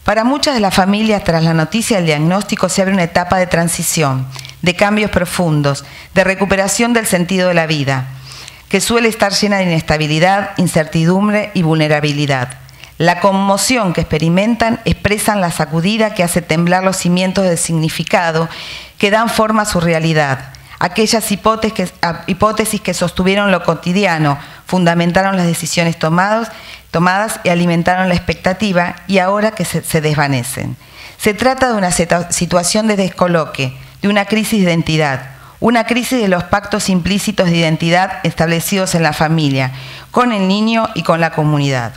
S3: Para muchas de las familias, tras la noticia del diagnóstico, se abre una etapa de transición, de cambios profundos, de recuperación del sentido de la vida, que suele estar llena de inestabilidad, incertidumbre y vulnerabilidad. La conmoción que experimentan expresan la sacudida que hace temblar los cimientos del significado que dan forma a su realidad. Aquellas hipótesis que sostuvieron lo cotidiano, fundamentaron las decisiones tomadas y alimentaron la expectativa y ahora que se desvanecen. Se trata de una situación de descoloque, de una crisis de identidad, una crisis de los pactos implícitos de identidad establecidos en la familia, con el niño y con la comunidad.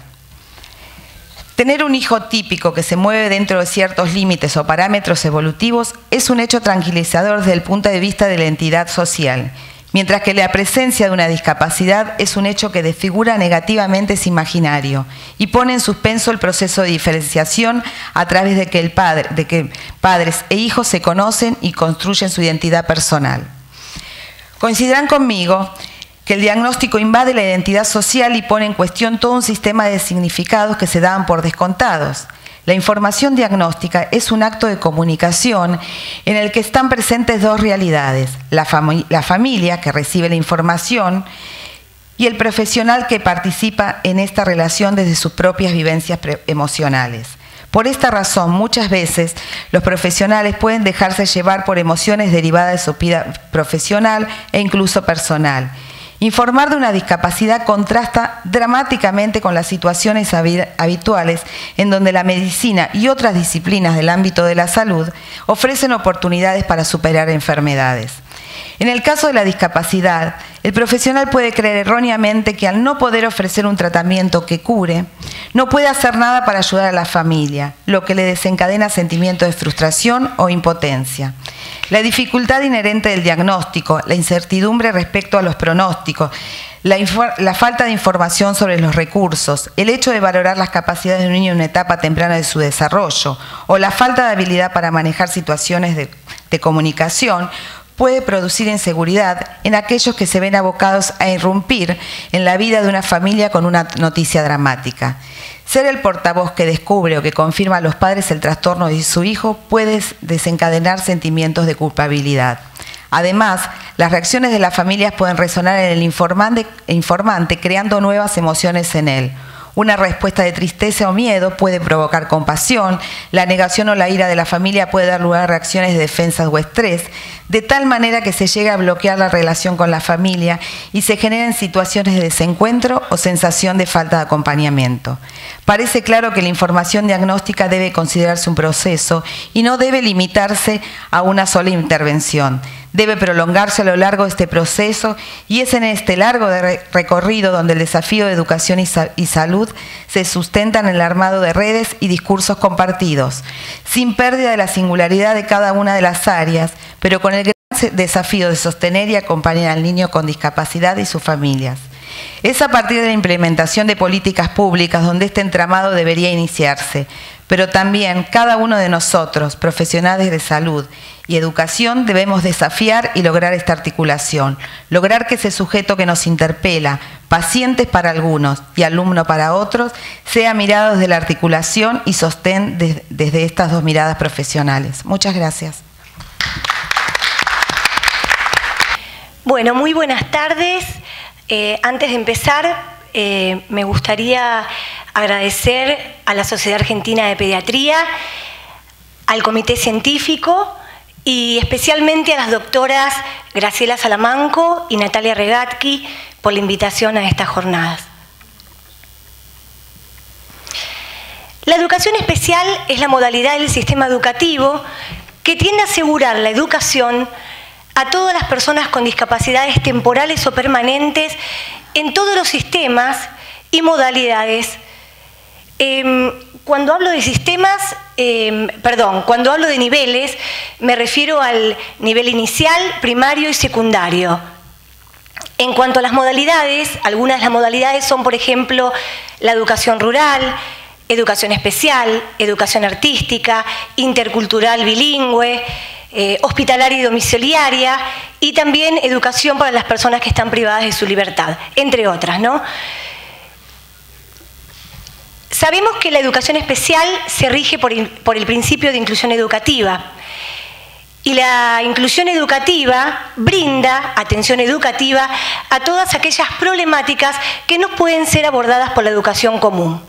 S3: Tener un hijo típico que se mueve dentro de ciertos límites o parámetros evolutivos es un hecho tranquilizador desde el punto de vista de la entidad social, mientras que la presencia de una discapacidad es un hecho que desfigura negativamente ese imaginario y pone en suspenso el proceso de diferenciación a través de que padres e hijos se conocen y construyen su identidad personal. Coincidirán conmigo que el diagnóstico invade la identidad social y pone en cuestión todo un sistema de significados que se daban por descontados. La información diagnóstica es un acto de comunicación en el que están presentes dos realidades, la familia que recibe la información y el profesional que participa en esta relación desde sus propias vivencias emocionales. Por esta razón, muchas veces los profesionales pueden dejarse llevar por emociones derivadas de su vida profesional e incluso personal. Informar de una discapacidad contrasta dramáticamente con las situaciones habituales en donde la medicina y otras disciplinas del ámbito de la salud ofrecen oportunidades para superar enfermedades. En el caso de la discapacidad, el profesional puede creer erróneamente que al no poder ofrecer un tratamiento que cure, no puede hacer nada para ayudar a la familia, lo que le desencadena sentimientos de frustración o impotencia. La dificultad inherente del diagnóstico, la incertidumbre respecto a los pronósticos, la falta de información sobre los recursos, el hecho de valorar las capacidades de un niño en una etapa temprana de su desarrollo o la falta de habilidad para manejar situaciones de comunicación puede producir inseguridad en aquellos que se ven abocados a irrumpir en la vida de una familia con una noticia dramática. Ser el portavoz que descubre o que confirma a los padres el trastorno de su hijo puede desencadenar sentimientos de culpabilidad. Además, las reacciones de las familias pueden resonar en el informante creando nuevas emociones en él. Una respuesta de tristeza o miedo puede provocar compasión, la negación o la ira de la familia puede dar lugar a reacciones de defensa o estrés, de tal manera que se llega a bloquear la relación con la familia y se generan situaciones de desencuentro o sensación de falta de acompañamiento. Parece claro que la información diagnóstica debe considerarse un proceso y no debe limitarse a una sola intervención. Debe prolongarse a lo largo de este proceso y es en este largo recorrido donde el desafío de educación y salud se sustenta en el armado de redes y discursos compartidos, sin pérdida de la singularidad de cada una de las áreas, pero con el gran desafío de sostener y acompañar al niño con discapacidad y sus familias. Es a partir de la implementación de políticas públicas donde este entramado debería iniciarse, pero también cada uno de nosotros, profesionales de salud y educación, debemos desafiar y lograr esta articulación, lograr que ese sujeto que nos interpela, pacientes para algunos y alumno para otros, sea mirado desde la articulación y sostén desde estas dos miradas profesionales. Muchas gracias.
S4: Bueno, muy buenas tardes. Antes de empezar, me gustaría agradecer a la Sociedad Argentina de Pediatría, al Comité Científico y especialmente a las doctoras Graciela Salamanco y Natalia Regatki por la invitación a estas jornadas. La educación especial es la modalidad del sistema educativo que tiende a asegurar la educación a todas las personas con discapacidades temporales o permanentes en todos los sistemas y modalidades. Cuando hablo de sistemas, cuando hablo de niveles, me refiero al nivel inicial, primario y secundario. En cuanto a las modalidades, algunas de las modalidades son, por ejemplo, la educación rural, educación especial, educación artística, intercultural bilingüe, hospitalaria y domiciliaria, y también educación para las personas que están privadas de su libertad, entre otras, ¿no? Sabemos que la educación especial se rige por el principio de inclusión educativa, y la inclusión educativa brinda atención educativa a todas aquellas problemáticas que no pueden ser abordadas por la educación común.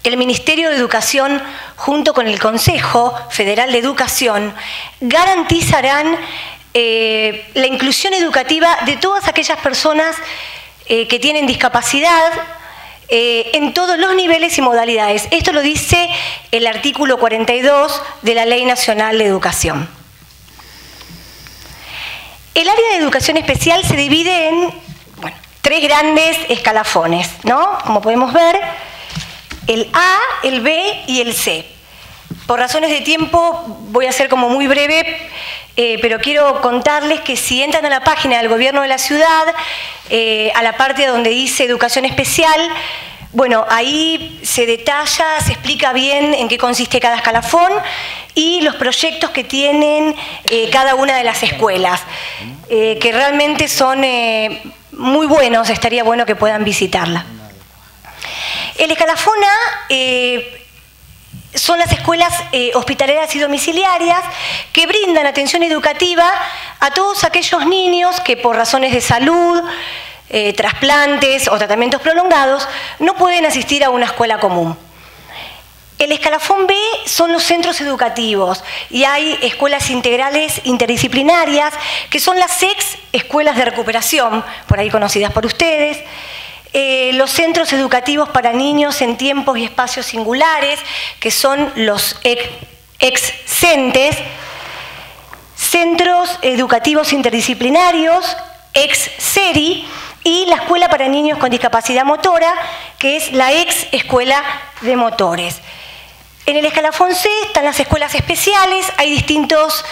S4: El Ministerio de Educación, junto con el Consejo Federal de Educación, garantizarán la inclusión educativa de todas aquellas personas que tienen discapacidad en todos los niveles y modalidades. Esto lo dice el artículo 42 de la Ley Nacional de Educación. El área de educación especial se divide en tres grandes escalafones, ¿no? Como podemos ver, el A, el B y el C. Por razones de tiempo voy a ser como muy breve, pero quiero contarles que si entran a la página del Gobierno de la Ciudad, a la parte donde dice Educación Especial, bueno, ahí se detalla, se explica bien en qué consiste cada escalafón y los proyectos que tienen cada una de las escuelas, que realmente son muy buenos, estaría bueno que puedan visitarla. El escalafón A son las escuelas hospitaleras y domiciliarias que brindan atención educativa a todos aquellos niños que por razones de salud, trasplantes o tratamientos prolongados no pueden asistir a una escuela común. El escalafón B son los centros educativos y hay escuelas integrales interdisciplinarias que son las escuelas de recuperación, por ahí conocidas por ustedes. Los centros educativos para niños en tiempos y espacios singulares, que son los ex-CENTES, centros educativos interdisciplinarios, ex-SERI, y la Escuela para Niños con Discapacidad Motora, que es la ex-Escuela de Motores. En el escalafón C están las escuelas especiales, hay distintos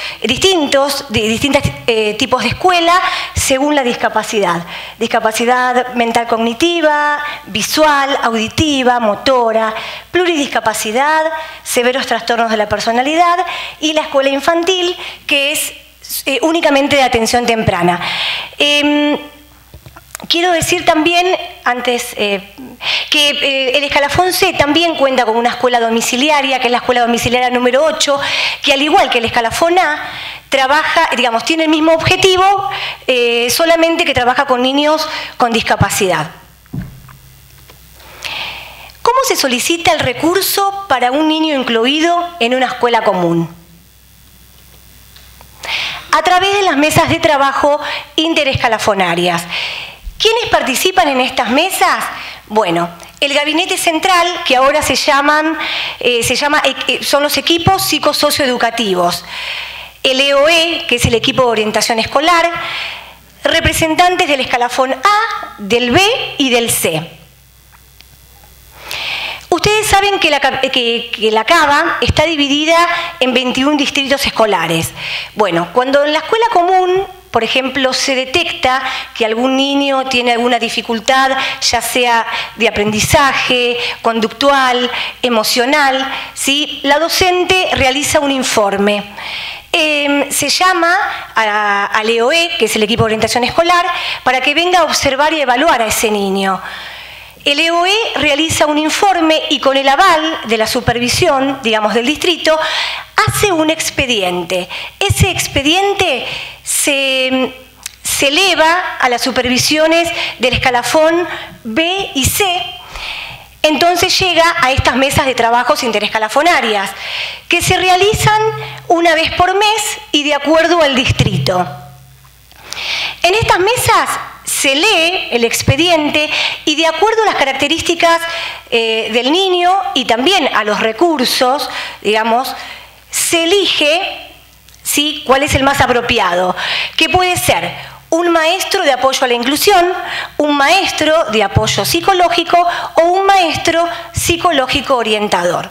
S4: tipos de escuela según la discapacidad. Discapacidad mental cognitiva, visual, auditiva, motora, pluridiscapacidad, severos trastornos de la personalidad y la escuela infantil, que es únicamente de atención temprana. Quiero decir también, antes, que el escalafón C también cuenta con una escuela domiciliaria, que es la escuela domiciliaria número 8, que al igual que el escalafón A, trabaja, digamos, tiene el mismo objetivo, solamente que trabaja con niños con discapacidad. ¿Cómo se solicita el recurso para un niño incluido en una escuela común? A través de las mesas de trabajo interescalafonarias. ¿Quiénes participan en estas mesas? Bueno, el gabinete central, que ahora son los equipos psicosocioeducativos, el EOE, que es el equipo de orientación escolar, representantes del escalafón A, del B y del C. Ustedes saben que la CABA está dividida en 21 distritos escolares. Bueno, cuando en la escuela común, por ejemplo, se detecta que algún niño tiene alguna dificultad, ya sea de aprendizaje, conductual, emocional, ¿sí? La docente realiza un informe. Se llama al EOE, que es el equipo de orientación escolar, para que venga a observar y evaluar a ese niño. El EOE realiza un informe y con el aval de la supervisión, digamos, del distrito, hace un expediente. Ese expediente se eleva a las supervisiones del escalafón B y C entonces llega a estas mesas de trabajos interescalafonarias, que se realizan una vez por mes y de acuerdo al distrito. En estas mesas se lee el expediente y de acuerdo a las características del niño y también a los recursos, digamos, se elige, ¿sí?, cuál es el más apropiado, que puede ser un maestro de apoyo a la inclusión, un maestro de apoyo psicológico o un maestro psicológico orientador.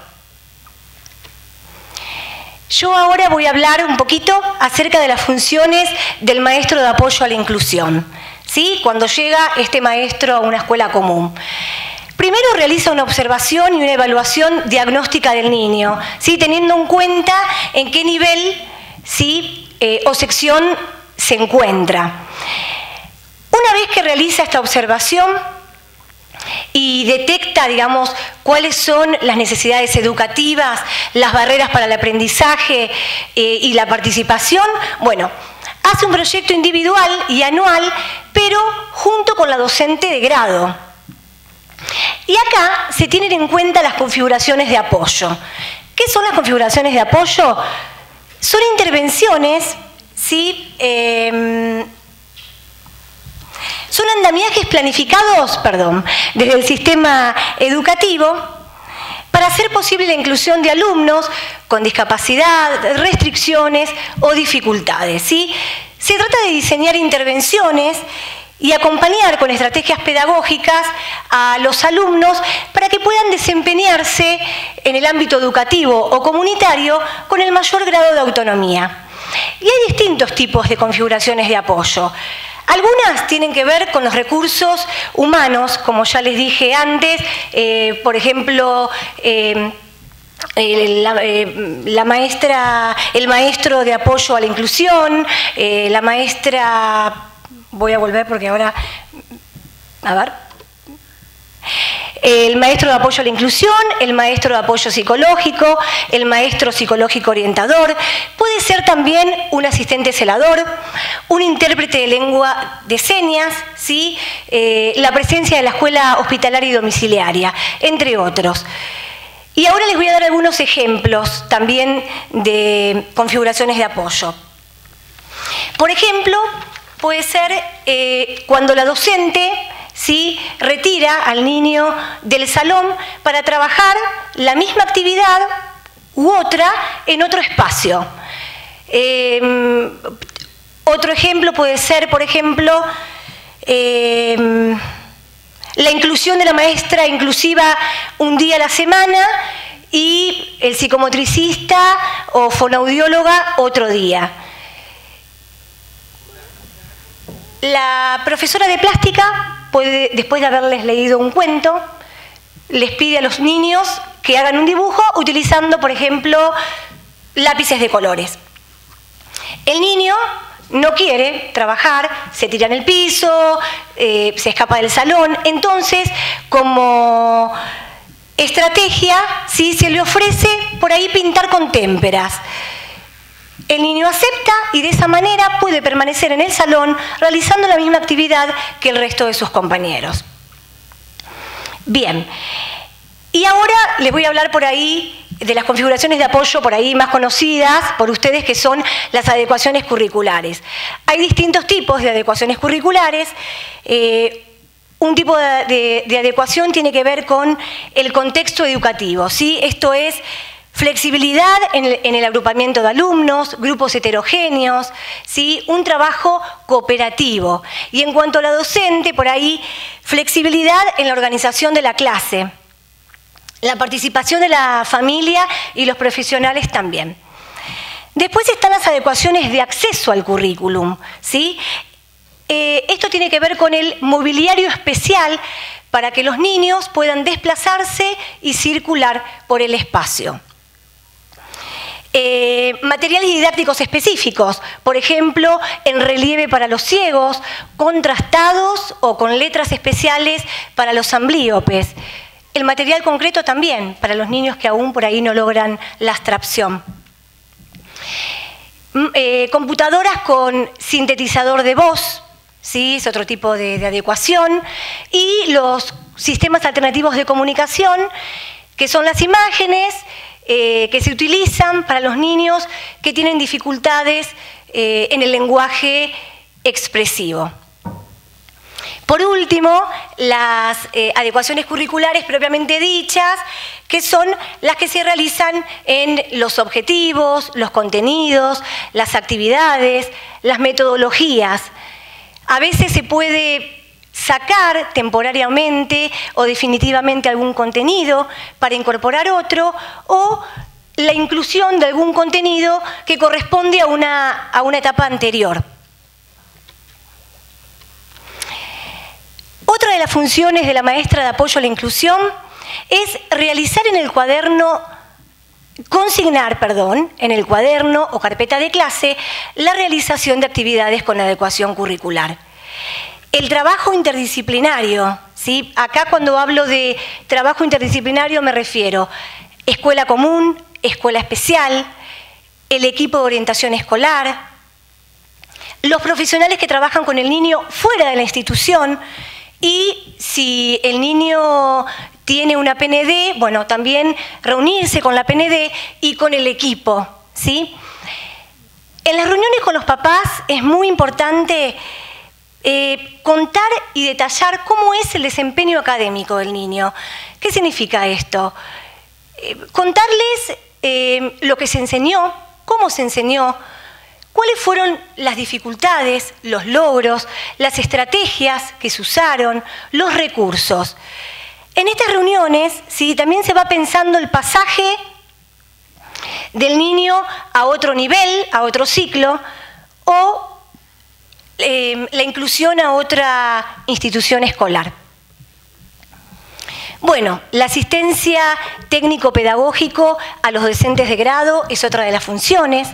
S4: Yo ahora voy a hablar un poquito acerca de las funciones del maestro de apoyo a la inclusión, ¿sí?, cuando llega este maestro a una escuela común. Primero realiza una observación y una evaluación diagnóstica del niño, ¿sí?, teniendo en cuenta en qué nivel, ¿sí?, o sección se encuentra. Una vez que realiza esta observación y detecta, digamos, cuáles son las necesidades educativas, las barreras para el aprendizaje y la participación, bueno, hace un proyecto individual y anual, pero junto con la docente de grado. Y acá se tienen en cuenta las configuraciones de apoyo. ¿Qué son las configuraciones de apoyo? Son intervenciones, ¿sí?, son andamiajes planificados, desde el sistema educativo para hacer posible la inclusión de alumnos con discapacidad, restricciones o dificultades, ¿sí? Se trata de diseñar intervenciones y acompañar con estrategias pedagógicas a los alumnos para que puedan desempeñarse en el ámbito educativo o comunitario con el mayor grado de autonomía. Y hay distintos tipos de configuraciones de apoyo. Algunas tienen que ver con los recursos humanos, como ya les dije antes, por ejemplo, el maestro de apoyo a la inclusión, la maestra, voy a volver porque ahora, el maestro de apoyo a la inclusión, el maestro de apoyo psicológico, el maestro psicológico orientador, puede ser también un asistente celador, un intérprete de lengua de señas, ¿sí?, la presencia de la escuela hospitalaria y domiciliaria, entre otros. Y ahora les voy a dar algunos ejemplos también de configuraciones de apoyo. Por ejemplo, puede ser cuando la docente, ¿sí?, retira al niño del salón para trabajar la misma actividad u otra en otro espacio. Otro ejemplo puede ser, por ejemplo, la inclusión de la maestra inclusiva un día a la semana y el psicomotricista o fonoaudióloga otro día. La profesora de plástica puede, después de haberles leído un cuento, les pide a los niños que hagan un dibujo utilizando, por ejemplo, lápices de colores. El niño no quiere trabajar, se tira en el piso, se escapa del salón. Entonces, como estrategia, ¿sí?, se le ofrece por ahí pintar con témperas. El niño acepta y de esa manera puede permanecer en el salón realizando la misma actividad que el resto de sus compañeros. Bien, y ahora les voy a hablar por ahí de las configuraciones de apoyo por ahí más conocidas por ustedes, que son las adecuaciones curriculares. Hay distintos tipos de adecuaciones curriculares. Un tipo de adecuación tiene que ver con el contexto educativo, ¿sí? Esto es flexibilidad en el agrupamiento de alumnos, grupos heterogéneos, ¿sí?, un trabajo cooperativo. Y en cuanto a la docente, por ahí, flexibilidad en la organización de la clase, la participación de la familia y los profesionales también. Después están las adecuaciones de acceso al currículum, ¿sí? Esto tiene que ver con el mobiliario especial para que los niños puedan desplazarse y circular por el espacio. Materiales didácticos específicos, por ejemplo, en relieve para los ciegos, contrastados o con letras especiales para los amblíopes. El material concreto también, para los niños que aún por ahí no logran la abstracción. Computadoras con sintetizador de voz, ¿sí?, es otro tipo de adecuación. Y los sistemas alternativos de comunicación, que son las imágenes que se utilizan para los niños que tienen dificultades en el lenguaje expresivo. Por último, las adecuaciones curriculares propiamente dichas, que son las que se realizan en los objetivos, los contenidos, las actividades, las metodologías. A veces se puede sacar temporariamente o definitivamente algún contenido para incorporar otro, o la inclusión de algún contenido que corresponde a una etapa anterior. Otra de las funciones de la maestra de apoyo a la inclusión es realizar en el cuaderno, consignar, en el cuaderno o carpeta de clase la realización de actividades con adecuación curricular. El trabajo interdisciplinario, ¿sí? Acá cuando hablo de trabajo interdisciplinario me refiero escuela común, escuela especial, el equipo de orientación escolar, los profesionales que trabajan con el niño fuera de la institución, y si el niño tiene una PND, bueno, también reunirse con la PND y con el equipo, ¿sí? En las reuniones con los papás es muy importante contar y detallar cómo es el desempeño académico del niño. ¿Qué significa esto? Contarles lo que se enseñó, cómo se enseñó, cuáles fueron las dificultades, los logros, las estrategias que se usaron, los recursos. En estas reuniones, ¿sí?, también se va pensando el pasaje del niño a otro nivel, a otro ciclo, o la inclusión a otra institución escolar. Bueno, la asistencia técnico-pedagógico a los docentes de grado es otra de las funciones.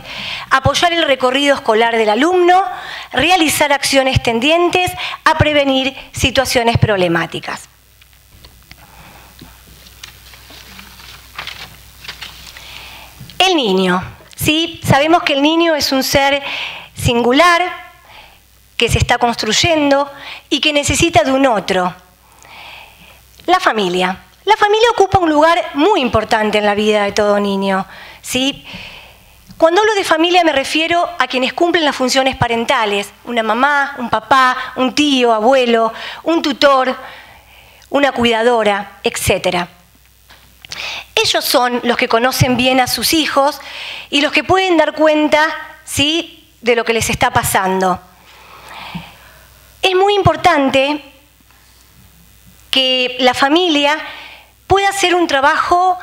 S4: Apoyar el recorrido escolar del alumno, realizar acciones tendientes a prevenir situaciones problemáticas. El niño, ¿sí? Sabemos que el niño es un ser singular, que se está construyendo y que necesita de un otro. La familia. La familia ocupa un lugar muy importante en la vida de todo niño, ¿sí? Cuando hablo de familia me refiero a quienes cumplen las funciones parentales, una mamá, un papá, un tío, abuelo, un tutor, una cuidadora, etc. Ellos son los que conocen bien a sus hijos y los que pueden dar cuenta, ¿sí?, de lo que les está pasando. Es muy importante que la familia pueda hacer un trabajo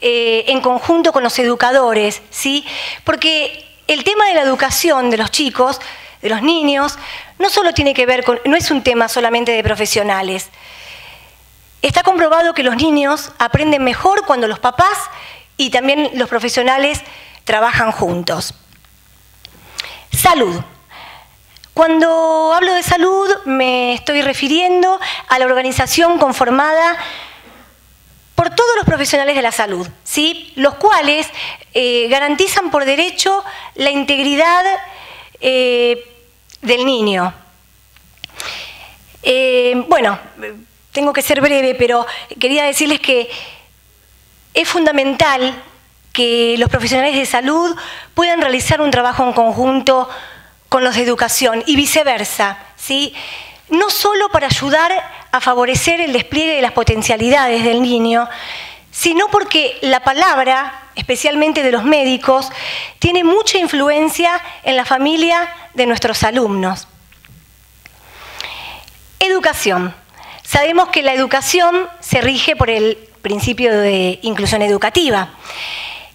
S4: en conjunto con los educadores, ¿sí? Porque el tema de la educación de los chicos, de los niños, no solo tiene que ver con, no es un tema solamente de profesionales. Está comprobado que los niños aprenden mejor cuando los papás y también los profesionales trabajan juntos. Salud. Cuando hablo de salud me estoy refiriendo a la organización conformada por todos los profesionales de la salud, ¿sí?, los cuales garantizan por derecho la integridad del niño. Bueno, tengo que ser breve, pero quería decirles que es fundamental que los profesionales de salud puedan realizar un trabajo en conjunto con los de educación y viceversa, ¿sí? No solo para ayudar a favorecer el despliegue de las potencialidades del niño, sino porque la palabra, especialmente de los médicos, tiene mucha influencia en la familia de nuestros alumnos. Educación. Sabemos que la educación se rige por el principio de inclusión educativa.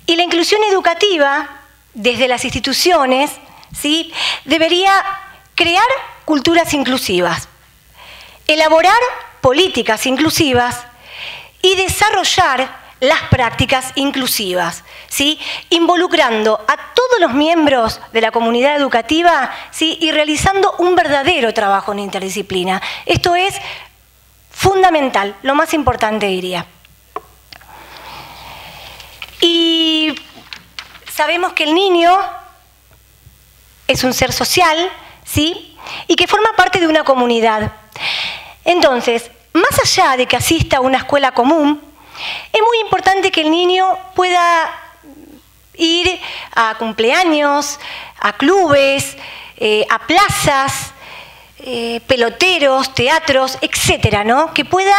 S4: Y la inclusión educativa, desde las instituciones, ¿sí?, debería crear culturas inclusivas, elaborar políticas inclusivas y desarrollar las prácticas inclusivas, ¿sí?, involucrando a todos los miembros de la comunidad educativa, ¿sí?, y realizando un verdadero trabajo en interdisciplina. Esto es fundamental, lo más importante diría. Y sabemos que el niño es un ser social, ¿sí?, y que forma parte de una comunidad. Entonces, más allá de que asista a una escuela común, es muy importante que el niño pueda ir a cumpleaños, a clubes, a plazas, peloteros, teatros, etcétera, ¿no? Que pueda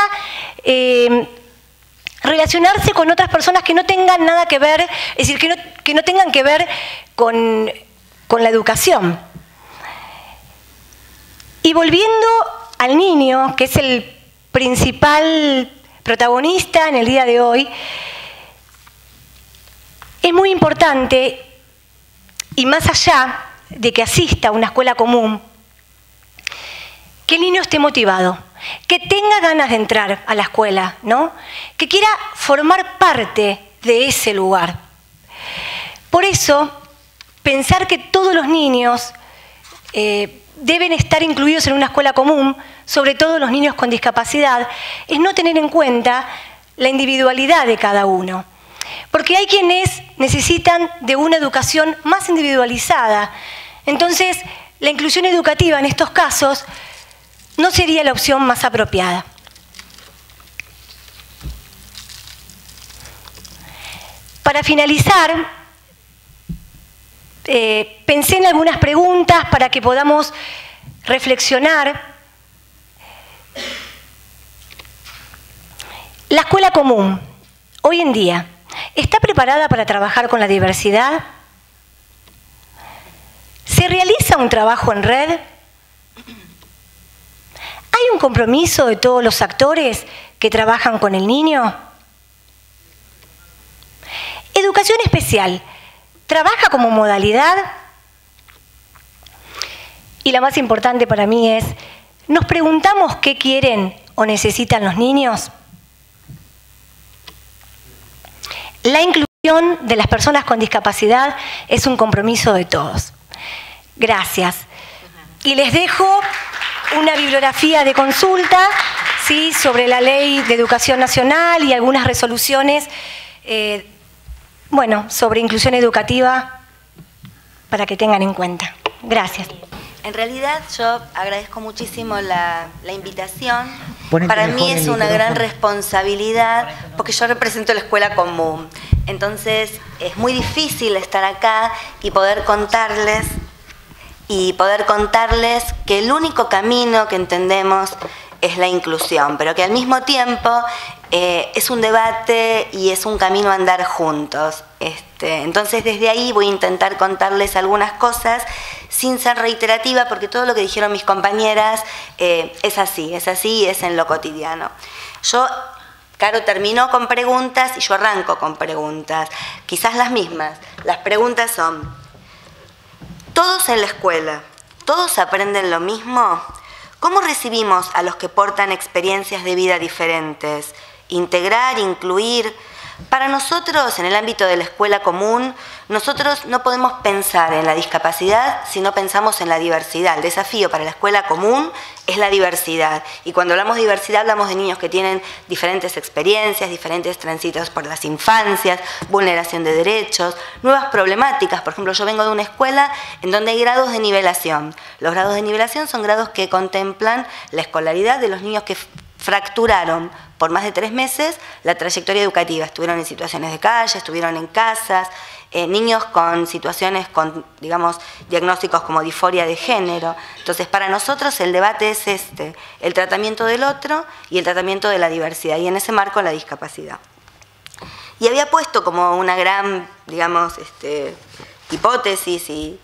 S4: relacionarse con otras personas que no tengan nada que ver, es decir, que no tengan que ver con la educación. Y volviendo al niño, que es el principal protagonista en el día de hoy, es muy importante, y más allá de que asista a una escuela común, que el niño esté motivado, que tenga ganas de entrar a la escuela, ¿no? Que quiera formar parte de ese lugar. Por eso, pensar que todos los niños deben estar incluidos en una escuela común, sobre todo los niños con discapacidad, es no tener en cuenta la individualidad de cada uno. Porque hay quienes necesitan de una educación más individualizada. Entonces, la inclusión educativa en estos casos no sería la opción más apropiada. Para finalizar, pensé en algunas preguntas para que podamos reflexionar. La escuela común, hoy en día, ¿está preparada para trabajar con la diversidad? ¿Se realiza un trabajo en red? ¿Hay un compromiso de todos los actores que trabajan con el niño? ¿Educación especial trabaja como modalidad? Y la más importante para mí es, ¿nos preguntamos qué quieren o necesitan los niños? La inclusión de las personas con discapacidad es un compromiso de todos. Gracias. Y les dejo una bibliografía de consulta, ¿sí?, sobre la Ley de Educación Nacional y algunas resoluciones, sobre inclusión educativa para que tengan en cuenta. Gracias.
S5: En realidad yo agradezco muchísimo la invitación.
S1: Ponete
S5: Para
S1: mejor
S5: mí es
S1: el
S5: una gran
S1: micrófono.
S5: responsabilidad porque yo represento la escuela común. Entonces es muy difícil estar acá y poder contarles que el único camino que entendemos es la inclusión, pero que al mismo tiempo es un debate y es un camino a andar juntos. Entonces desde ahí voy a intentar contarles algunas cosas sin ser reiterativa, porque todo lo que dijeron mis compañeras es así, es en lo cotidiano. Caro terminó con preguntas y yo arranco con preguntas, quizás las mismas. Las preguntas son: ¿todos en la escuela, todos aprenden lo mismo? ¿Cómo recibimos a los que portan experiencias de vida diferentes? Integrar, incluir. Para nosotros, en el ámbito de la escuela común, nosotros no podemos pensar en la discapacidad si no pensamos en la diversidad. El desafío para la escuela común es la diversidad. Y cuando hablamos de diversidad, hablamos de niños que tienen diferentes experiencias, diferentes tránsitos por las infancias, vulneración de derechos, nuevas problemáticas. Por ejemplo, yo vengo de una escuela en donde hay grados de nivelación. Los grados de nivelación son grados que contemplan la escolaridad de los niños que fracturaron por más de 3 meses la trayectoria educativa. Estuvieron en situaciones de calle, estuvieron en casas, niños con situaciones, con, digamos, diagnósticos como disforia de género. Entonces, para nosotros el debate es el tratamiento del otro y el tratamiento de la diversidad, y en ese marco la discapacidad. Y había puesto como una gran, digamos, hipótesis y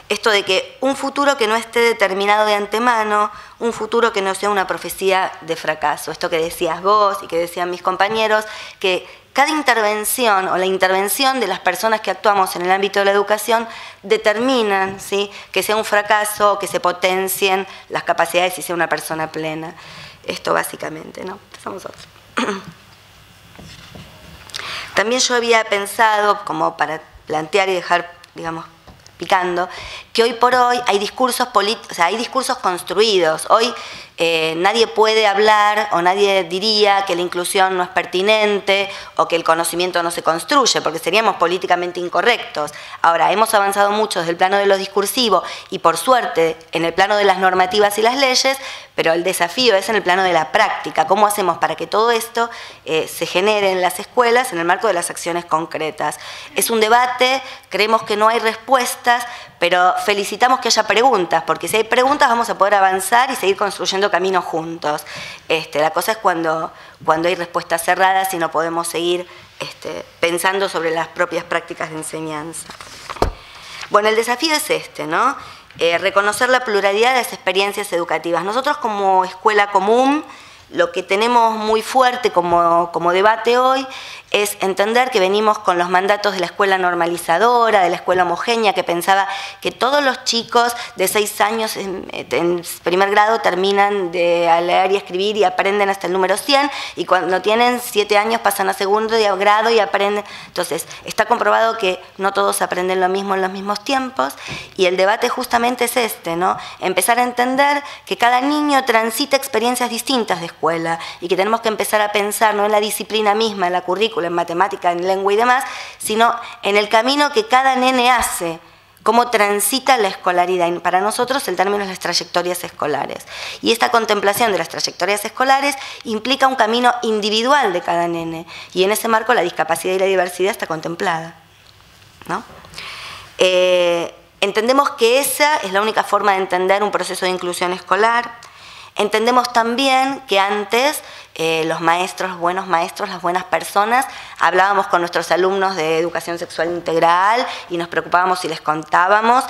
S5: esto de que un futuro que no esté determinado de antemano, un futuro que no sea una profecía de fracaso. Esto que decías vos y que decían mis compañeros, que cada intervención o la intervención de las personas que actuamos en el ámbito de la educación determinan, ¿sí?, que sea un fracaso, que se potencien las capacidades y sea una persona plena. Esto básicamente, ¿no? Pasamos a otro. También yo había pensado, como para plantear y dejar, digamos, picando, que hoy por hoy hay discursos políticos, o sea, hay discursos construidos. Hoy nadie puede hablar o nadie diría que la inclusión no es pertinente o que el conocimiento no se construye, porque seríamos políticamente incorrectos. Ahora, hemos avanzado mucho desde el plano de lo discursivo y por suerte en el plano de las normativas y las leyes, pero el desafío es en el plano de la práctica. ¿Cómo hacemos para que todo esto se genere en las escuelas en el marco de las acciones concretas? Es un debate, creemos que no hay respuestas, pero felicitamos que haya preguntas, porque si hay preguntas vamos a poder avanzar y seguir construyendo caminos juntos. La cosa es cuando hay respuestas cerradas y no podemos seguir pensando sobre las propias prácticas de enseñanza. Bueno, el desafío es ¿no? Reconocer la pluralidad de las experiencias educativas. Nosotros como escuela común, lo que tenemos muy fuerte como debate hoy es entender que venimos con los mandatos de la escuela normalizadora, de la escuela homogénea, que pensaba que todos los chicos de 6 años en primer grado terminan de leer y escribir y aprenden hasta el número 100, y cuando tienen 7 años pasan a segundo grado y aprenden. Entonces, está comprobado que no todos aprenden lo mismo en los mismos tiempos, y el debate justamente es ¿no? Empezar a entender que cada niño transita experiencias distintas de escuela y que tenemos que empezar a pensar no en la disciplina misma, en la currícula, en matemática, en lengua y demás, sino en el camino que cada nene hace, cómo transita la escolaridad. Y para nosotros el término es las trayectorias escolares. Y esta contemplación de las trayectorias escolares implica un camino individual de cada nene. Y en ese marco la discapacidad y la diversidad está contemplada, ¿no? Entendemos que esa es la única forma de entender un proceso de inclusión escolar. Entendemos también que antes los maestros, los buenos maestros, las buenas personas, hablábamos con nuestros alumnos de educación sexual integral y nos preocupábamos y les contábamos.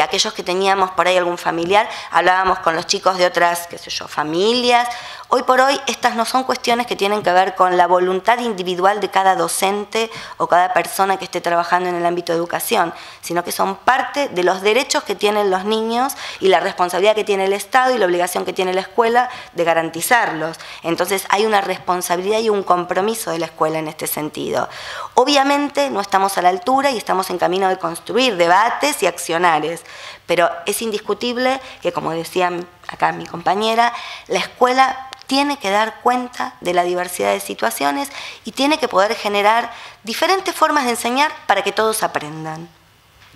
S5: Aquellos que teníamos por ahí algún familiar, hablábamos con los chicos de otras, qué sé yo, familias. Hoy por hoy estas no son cuestiones que tienen que ver con la voluntad individual de cada docente o cada persona que esté trabajando en el ámbito de educación, sino que son parte de los derechos que tienen los niños y la responsabilidad que tiene el Estado y la obligación que tiene la escuela de garantizarlos. Entonces hay una responsabilidad y un compromiso de la escuela en este sentido. Obviamente no estamos a la altura y estamos en camino de construir debates y accionares, pero es indiscutible que, como decía acá mi compañera, la escuela tiene que dar cuenta de la diversidad de situaciones y tiene que poder generar diferentes formas de enseñar para que todos aprendan.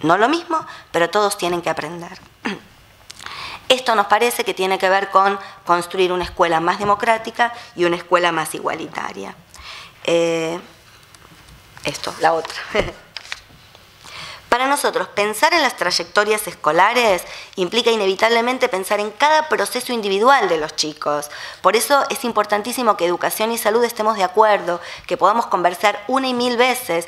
S5: No lo mismo, pero todos tienen que aprender. Esto nos parece que tiene que ver con construir una escuela más democrática y una escuela más igualitaria. La otra. Para nosotros, pensar en las trayectorias escolares implica inevitablemente pensar en cada proceso individual de los chicos. Por eso es importantísimo que educación y salud estemos de acuerdo, que podamos conversar 1 y 1000 veces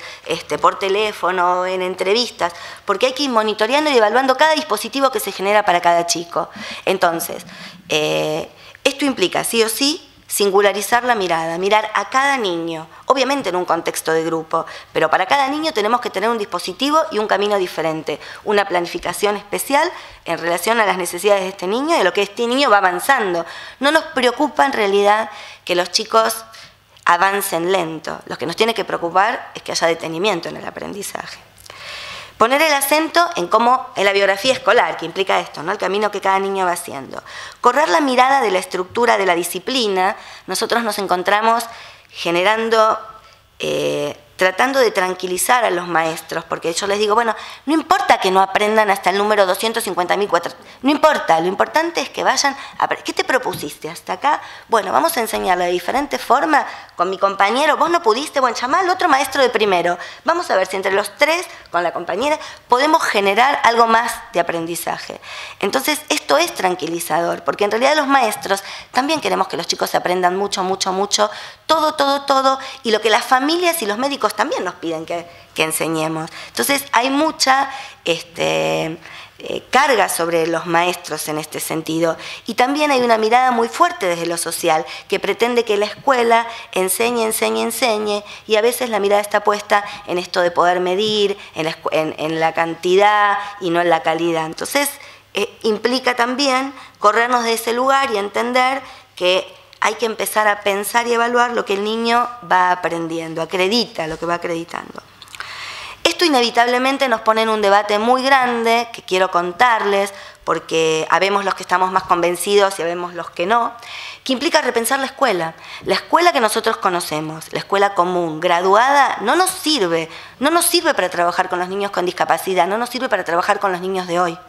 S5: por teléfono, en entrevistas, porque hay que ir monitoreando y evaluando cada dispositivo que se genera para cada chico. Entonces, esto implica sí o sí singularizar la mirada, mirar a cada niño, obviamente en un contexto de grupo, pero para cada niño tenemos que tener un dispositivo y un camino diferente, una planificación especial en relación a las necesidades de este niño y de lo que este niño va avanzando. No nos preocupa en realidad que los chicos avancen lento, lo que nos tiene que preocupar es que haya detenimiento en el aprendizaje. Poner el acento en la biografía escolar, que implica esto, ¿no? El camino que cada niño va haciendo. Correr la mirada de la estructura de la disciplina. Nosotros nos encontramos generando, tratando de tranquilizar a los maestros, porque yo les digo, bueno, no importa que no aprendan hasta el número 250.004, no importa, lo importante es que vayan a... ¿Qué te propusiste hasta acá? Bueno, vamos a enseñarle de diferente forma con mi compañero, vos no pudiste, bueno, llamá al otro maestro de primero, vamos a ver si entre los 3, con la compañera, podemos generar algo más de aprendizaje. Entonces, esto es tranquilizador, porque en realidad los maestros también queremos que los chicos aprendan mucho, mucho, mucho, todo, y lo que las familias y los médicos también nos piden que enseñemos. Entonces hay mucha carga sobre los maestros en este sentido, y también hay una mirada muy fuerte desde lo social que pretende que la escuela enseñe, y a veces la mirada está puesta en esto de poder medir, en la cantidad y no en la calidad. Entonces implica también corrernos de ese lugar y entender que hay que empezar a pensar y evaluar lo que el niño va aprendiendo, acredita lo que va acreditando. Esto inevitablemente nos pone en un debate muy grande, que quiero contarles, porque habemos los que estamos más convencidos y habemos los que no, que implica repensar la escuela. La escuela que nosotros conocemos, la escuela común, graduada, no nos sirve para trabajar con los niños con discapacidad, no nos sirve para trabajar con los niños de hoy.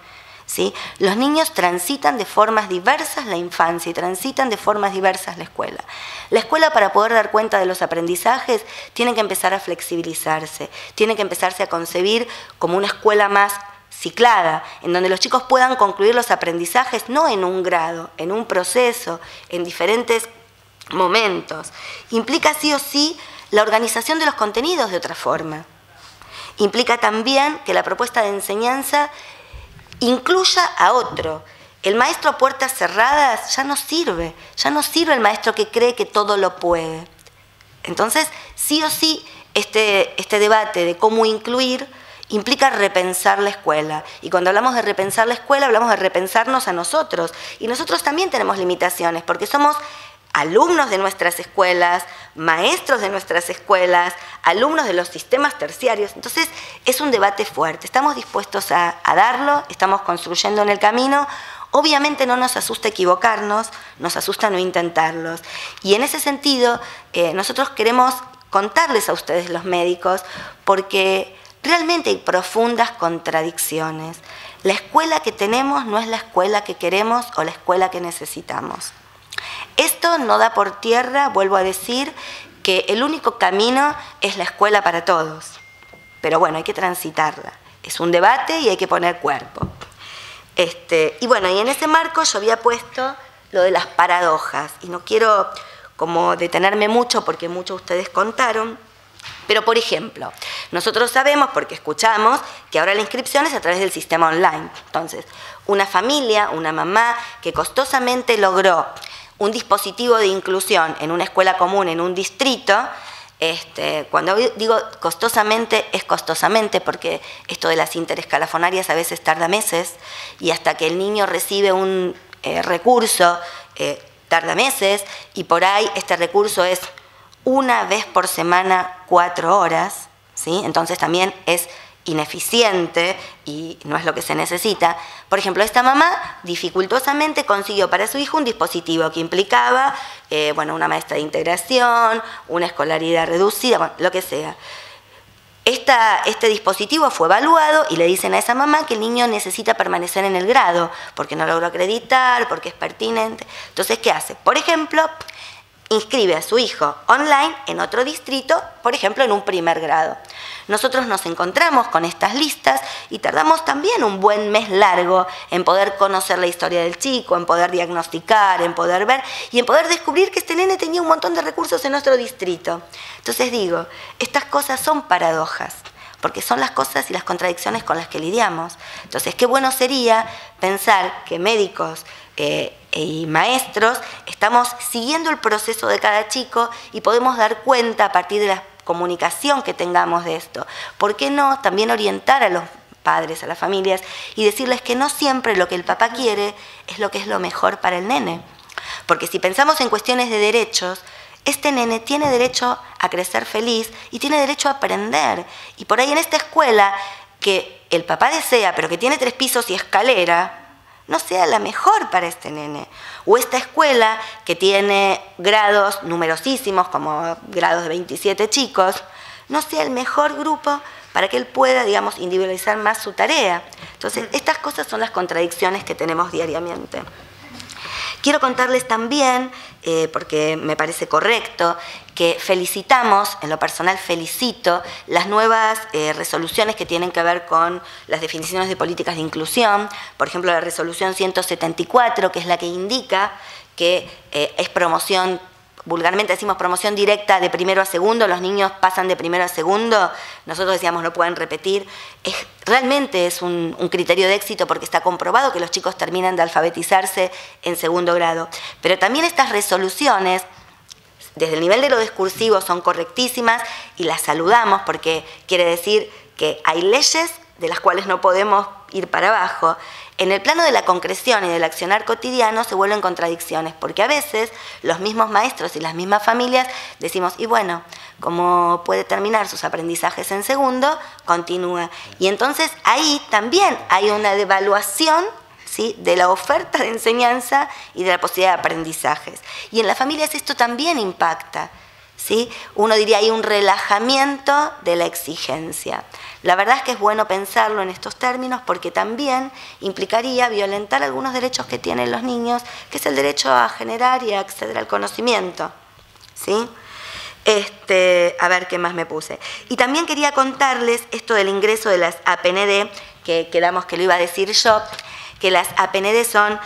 S5: ¿Sí? Los niños transitan de formas diversas la infancia y transitan de formas diversas la escuela. La escuela, para poder dar cuenta de los aprendizajes, tiene que empezar a flexibilizarse, tiene que empezarse a concebir como una escuela más ciclada, en donde los chicos puedan concluir los aprendizajes no en un grado, en un proceso, en diferentes momentos. Implica sí o sí la organización de los contenidos de otra forma. Implica también que la propuesta de enseñanza incluya a otro. El maestro a puertas cerradas ya no sirve el maestro que cree que todo lo puede. Entonces, sí o sí, este debate de cómo incluir implica repensar la escuela. Y cuando hablamos de repensar la escuela, hablamos de repensarnos a nosotros. Y nosotros también tenemos limitaciones, porque somos alumnos de nuestras escuelas, maestros de nuestras escuelas, alumnos de los sistemas terciarios. Entonces, es un debate fuerte. Estamos dispuestos a darlo, estamos construyendo en el camino. Obviamente no nos asusta equivocarnos, nos asusta no intentarlos. Y en ese sentido, nosotros queremos contarles a ustedes, los médicos, porque realmente hay profundas contradicciones. La escuela que tenemos no es la escuela que queremos o la escuela que necesitamos. Esto no da por tierra, vuelvo a decir, que el único camino es la escuela para todos. Pero bueno, hay que transitarla. Es un debate y hay que poner cuerpo. Y bueno, y en ese marco yo había puesto lo de las paradojas. Y no quiero como detenerme mucho porque muchos de ustedes contaron. Pero, por ejemplo, nosotros sabemos, porque escuchamos, que ahora la inscripción es a través del sistema online. Entonces, una familia, una mamá que costosamente logró un dispositivo de inclusión en una escuela común, en un distrito, cuando digo costosamente, es costosamente, porque esto de las interescalafonarias a veces tarda meses, y hasta que el niño recibe un recurso, tarda meses, y por ahí este recurso es una vez por semana, 4 horas, ¿sí? Entonces también es ineficiente y no es lo que se necesita. Por ejemplo, esta mamá dificultosamente consiguió para su hijo un dispositivo que implicaba una maestra de integración, una escolaridad reducida, bueno, lo que sea. Este dispositivo fue evaluado y le dicen a esa mamá que el niño necesita permanecer en el grado porque no logró acreditar, porque es pertinente. Entonces, ¿qué hace? Por ejemplo, inscribe a su hijo online en otro distrito, por ejemplo, en un primer grado. Nosotros nos encontramos con estas listas y tardamos también un buen mes largo en poder conocer la historia del chico, en poder diagnosticar, en poder ver y en poder descubrir que este nene tenía un montón de recursos en nuestro distrito. Entonces digo, estas cosas son paradojas, porque son las cosas y las contradicciones con las que lidiamos. Entonces, qué bueno sería pensar que médicos y maestros estamos siguiendo el proceso de cada chico y podemos dar cuenta a partir de la comunicación que tengamos de esto. ¿Por qué no también orientar a los padres, a las familias y decirles que no siempre lo que el papá quiere es lo que es lo mejor para el nene? Porque si pensamos en cuestiones de derechos, este nene tiene derecho a crecer feliz y tiene derecho a aprender. Y por ahí en esta escuela que el papá desea, pero que tiene 3 pisos y escalera, no sea la mejor para este nene. O esta escuela que tiene grados numerosísimos, como grados de 27 chicos, no sea el mejor grupo para que él pueda, digamos, individualizar más su tarea. Entonces, estas cosas son las contradicciones que tenemos diariamente. Quiero contarles también, porque me parece correcto, que felicitamos, en lo personal felicito, las nuevas resoluciones que tienen que ver con las definiciones de políticas de inclusión. Por ejemplo, la resolución 174, que es la que indica que es promoción, vulgarmente decimos promoción directa de primero a segundo, los niños pasan de primero a segundo, nosotros decíamos no pueden repetir. Realmente es un criterio de éxito porque está comprobado que los chicos terminan de alfabetizarse en segundo grado. Pero también estas resoluciones, desde el nivel de lo discursivo, son correctísimas y las saludamos porque quiere decir que hay leyes de las cuales no podemos ir para abajo. En el plano de la concreción y del accionar cotidiano se vuelven contradicciones, porque a veces los mismos maestros y las mismas familias decimos, y bueno, como puede terminar sus aprendizajes en segundo, continúa. Y entonces ahí también hay una devaluación, ¿sí?, de la oferta de enseñanza y de la posibilidad de aprendizajes. Y en las familias esto también impacta, ¿sí? Uno diría hay un relajamiento de la exigencia. La verdad es que es bueno pensarlo en estos términos porque también implicaría violentar algunos derechos que tienen los niños, que es el derecho a generar y a acceder al conocimiento, ¿sí? A ver qué más me puse. Y también quería contarles esto del ingreso de las APND, que quedamos que lo iba a decir yo, que las APND son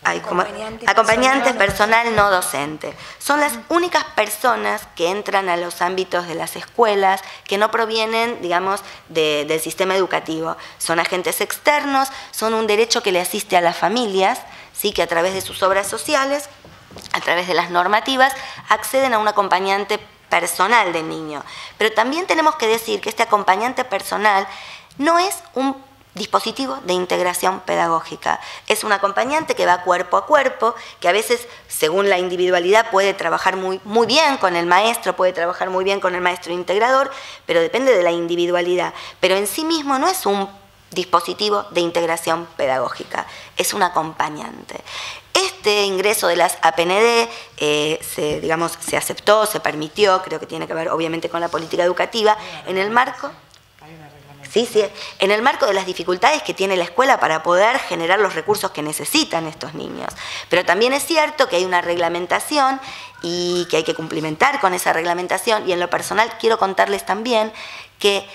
S5: acompañantes personal no docente. Son las únicas personas que entran a los ámbitos de las escuelas que no provienen, digamos, del sistema educativo. Son agentes externos, son un derecho que le asiste a las familias, ¿sí?, que a través de sus obras sociales, a través de las normativas, acceden a un acompañante personal del niño. Pero también tenemos que decir que este acompañante personal no es un dispositivo de integración pedagógica. Es un acompañante que va cuerpo a cuerpo, que a veces, según la individualidad, puede trabajar muy bien con el maestro, puede trabajar muy bien con el maestro integrador, pero depende de la individualidad. Pero en sí mismo no es un dispositivo de integración pedagógica, es un acompañante. Este ingreso de las APND se aceptó, se permitió, creo que tiene que ver obviamente con la política educativa, en el marco... Sí, en el marco de las dificultades que tiene la escuela para poder generar los recursos que necesitan estos niños. Pero también es cierto que hay una reglamentación y que hay que cumplimentar con esa reglamentación, y en lo personal quiero contarles también que,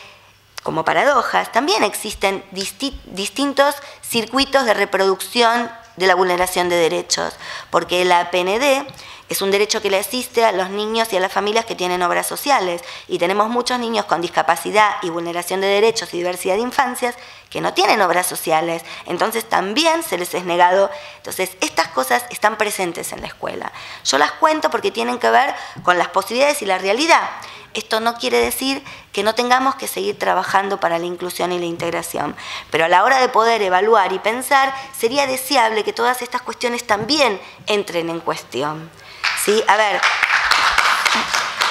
S5: como paradojas, también existen distintos circuitos de reproducción de la vulneración de derechos, porque la APND es un derecho que le asiste a los niños y a las familias que tienen obras sociales, y tenemos muchos niños con discapacidad y vulneración de derechos y diversidad de infancias que no tienen obras sociales, entonces también se les es negado. Entonces estas cosas están presentes en la escuela. Yo las cuento porque tienen que ver con las posibilidades y la realidad. Esto no quiere decir que no tengamos que seguir trabajando para la inclusión y la integración, pero a la hora de poder evaluar y pensar, sería deseable que todas estas cuestiones también entren en cuestión. ¿Sí? A ver,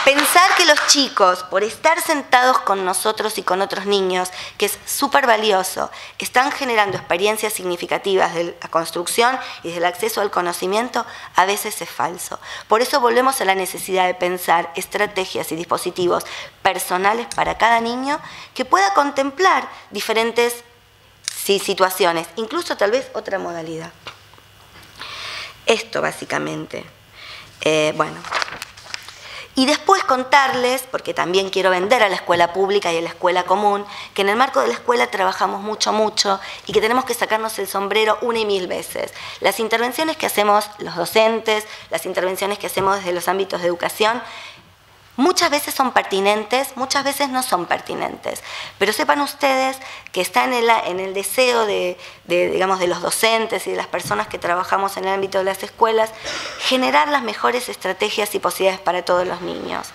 S5: pensar que los chicos, por estar sentados con nosotros y con otros niños, que es súper valioso, están generando experiencias significativas de la construcción y del acceso al conocimiento, a veces es falso. Por eso volvemos a la necesidad de pensar estrategias y dispositivos personales para cada niño que pueda contemplar diferentes situaciones, incluso tal vez otra modalidad. Esto básicamente. Bueno, y después contarles, porque también quiero vender a la escuela pública y a la escuela común, que en el marco de la escuela trabajamos mucho y que tenemos que sacarnos el sombrero 1 y 1000 veces. Las intervenciones que hacemos los docentes, las intervenciones que hacemos desde los ámbitos de educación, muchas veces son pertinentes, muchas veces no son pertinentes, pero sepan ustedes que está en el deseo digamos, de los docentes y de las personas que trabajamos en el ámbito de las escuelas, generar las mejores estrategias y posibilidades para todos los niños.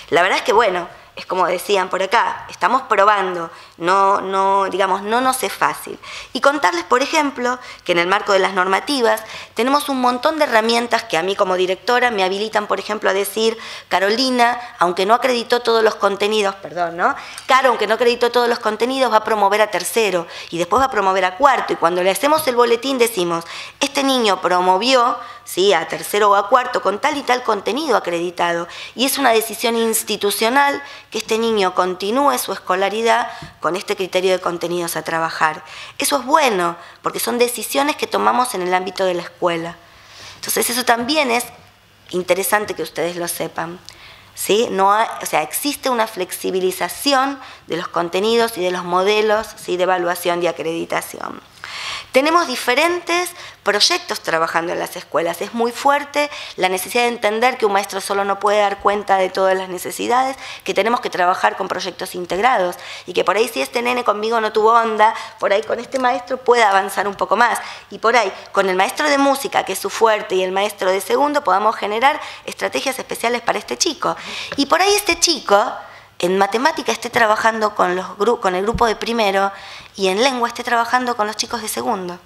S5: La verdad es que, bueno, es como decían por acá, estamos probando, no nos es fácil. Y contarles, por ejemplo, que en el marco de las normativas tenemos un montón de herramientas que a mí como directora me habilitan, por ejemplo, a decir, Carolina, aunque no acreditó todos los contenidos, Caro, aunque no acreditó todos los contenidos, va a promover a tercero y después va a promover a cuarto, y cuando le hacemos el boletín decimos, este niño promovió, ¿sí?, a tercero o a cuarto con tal y tal contenido acreditado, y es una decisión institucional que este niño continúe su escolaridad con este criterio de contenidos a trabajar. Eso es bueno, porque son decisiones que tomamos en el ámbito de la escuela. Entonces eso también es interesante que ustedes lo sepan. ¿Sí? Existe una flexibilización de los contenidos y de los modelos, ¿sí?, de evaluación y acreditación. Tenemos diferentes proyectos trabajando en las escuelas. Es muy fuerte la necesidad de entender que un maestro solo no puede dar cuenta de todas las necesidades, que tenemos que trabajar con proyectos integrados y que por ahí si este nene conmigo no tuvo onda, por ahí con este maestro pueda avanzar un poco más. Y por ahí con el maestro de música, que es su fuerte, y el maestro de segundo, podamos generar estrategias especiales para este chico. Y por ahí este chico en matemática esté trabajando con el grupo de primero y en lengua esté trabajando con los chicos de segundo.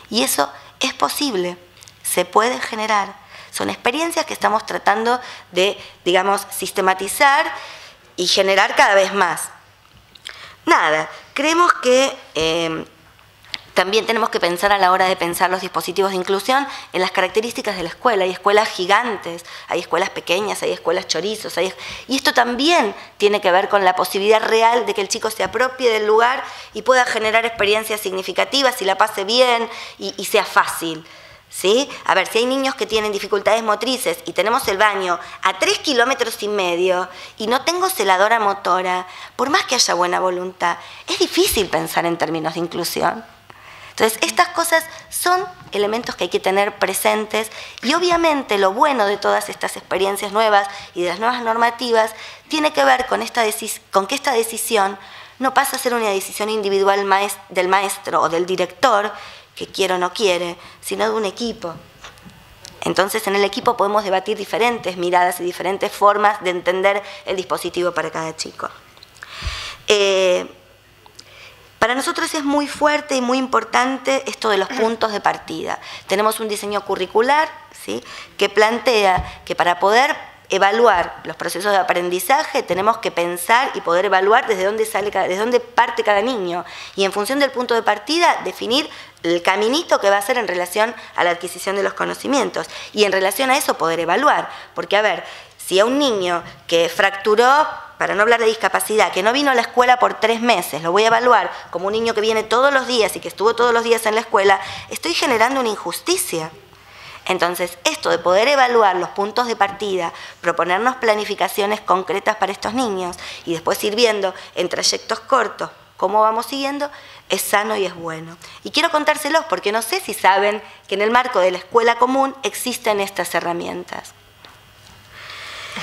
S5: Y eso es posible, se puede generar. Son experiencias que estamos tratando de, digamos, sistematizar y generar cada vez más. Nada, creemos que También tenemos que pensar a la hora de pensar los dispositivos de inclusión en las características de la escuela. Hay escuelas gigantes, hay escuelas pequeñas, hay escuelas chorizos. Y esto también tiene que ver con la posibilidad real de que el chico se apropie del lugar y pueda generar experiencias significativas y la pase bien y sea fácil. ¿Sí? A ver, si hay niños que tienen dificultades motrices y tenemos el baño a 3,5 kilómetros y no tengo celadora motora, por más que haya buena voluntad, es difícil pensar en términos de inclusión. Entonces, estas cosas son elementos que hay que tener presentes y obviamente lo bueno de todas estas experiencias nuevas y de las nuevas normativas tiene que ver con que esta decisión no pasa a ser una decisión individual del maestro o del director, que quiere o no quiere, sino de un equipo. Entonces, en el equipo podemos debatir diferentes miradas y diferentes formas de entender el dispositivo para cada chico. Para nosotros es muy fuerte y muy importante esto de los puntos de partida. Tenemos un diseño curricular, ¿sí?, que plantea que para poder evaluar los procesos de aprendizaje tenemos que pensar y poder evaluar desde dónde parte cada niño y en función del punto de partida definir el caminito que va a hacer en relación a la adquisición de los conocimientos y en relación a eso poder evaluar. Porque, a ver, si a un niño que fracturó, para no hablar de discapacidad, que no vino a la escuela por 3 meses, lo voy a evaluar como un niño que viene todos los días y que estuvo todos los días en la escuela, estoy generando una injusticia. Entonces, esto de poder evaluar los puntos de partida, proponernos planificaciones concretas para estos niños y después ir viendo en trayectos cortos cómo vamos siguiendo, es sano y es bueno. Y quiero contárselos porque no sé si saben que en el marco de la escuela común existen estas herramientas.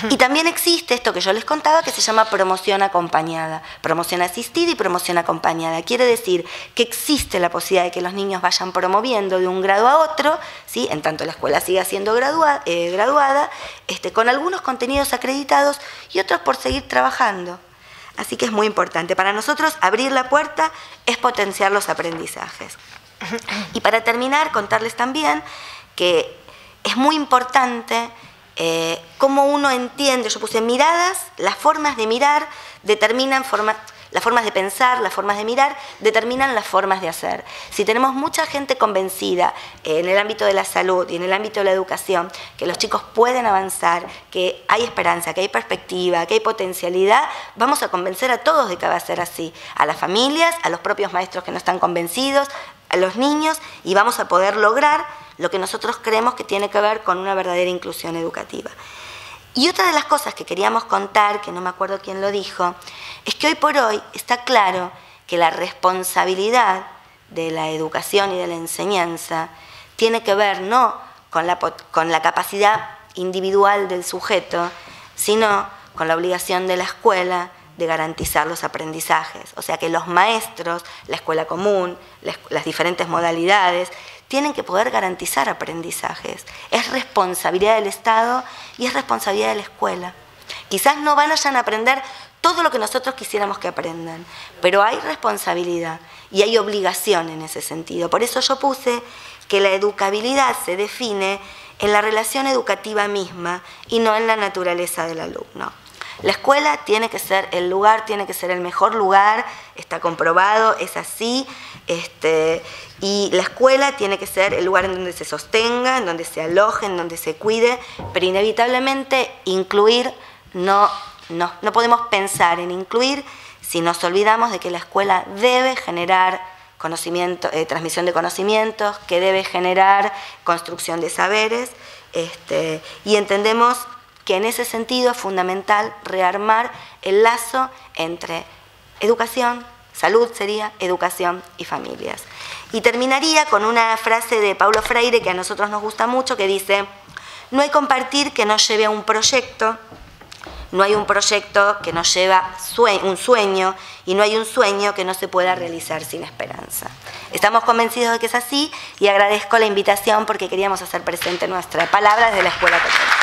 S5: Y también existe esto que yo les contaba que se llama promoción acompañada, promoción asistida y promoción acompañada. Quiere decir que existe la posibilidad de que los niños vayan promoviendo de un grado a otro, ¿sí?, en tanto la escuela siga siendo graduada, con algunos contenidos acreditados y otros por seguir trabajando. Así que es muy importante. Para nosotros abrir la puerta es potenciar los aprendizajes. Y para terminar, contarles también que es muy importante cómo uno entiende, yo puse miradas, las formas de mirar determinan las formas de pensar, las formas de mirar determinan las formas de hacer. Si tenemos mucha gente convencida en el ámbito de la salud y en el ámbito de la educación, que los chicos pueden avanzar, que hay esperanza, que hay perspectiva, que hay potencialidad, vamos a convencer a todos de que va a ser así, a las familias, a los propios maestros que no están convencidos, a los niños, y vamos a poder lograr lo que nosotros creemos que tiene que ver con una verdadera inclusión educativa. Y otra de las cosas que queríamos contar, que no me acuerdo quién lo dijo, es que hoy por hoy está claro que la responsabilidad de la educación y de la enseñanza tiene que ver no con la capacidad individual del sujeto, sino con la obligación de la escuela de garantizar los aprendizajes. O sea que los maestros, la escuela común, las diferentes modalidades, tienen que poder garantizar aprendizajes. Es responsabilidad del Estado y es responsabilidad de la escuela. Quizás no vayan a aprender todo lo que nosotros quisiéramos que aprendan, pero hay responsabilidad y hay obligación en ese sentido. Por eso yo puse que la educabilidad se define en la relación educativa misma y no en la naturaleza del alumno. La escuela tiene que ser el lugar, tiene que ser el mejor lugar, está comprobado, es así, y la escuela tiene que ser el lugar en donde se sostenga, en donde se aloje, en donde se cuide, pero inevitablemente incluir, no podemos pensar en incluir si nos olvidamos de que la escuela debe generar conocimiento, transmisión de conocimientos, que debe generar construcción de saberes, y entendemos que en ese sentido es fundamental rearmar el lazo entre educación, salud sería, educación y familias. Y terminaría con una frase de Paulo Freire que a nosotros nos gusta mucho, que dice: no hay compartir que no lleve a un proyecto, no hay un proyecto que no lleva un sueño, y no hay un sueño que no se pueda realizar sin esperanza. Estamos convencidos de que es así y agradezco la invitación porque queríamos hacer presente nuestra palabra desde la Escuela Católica.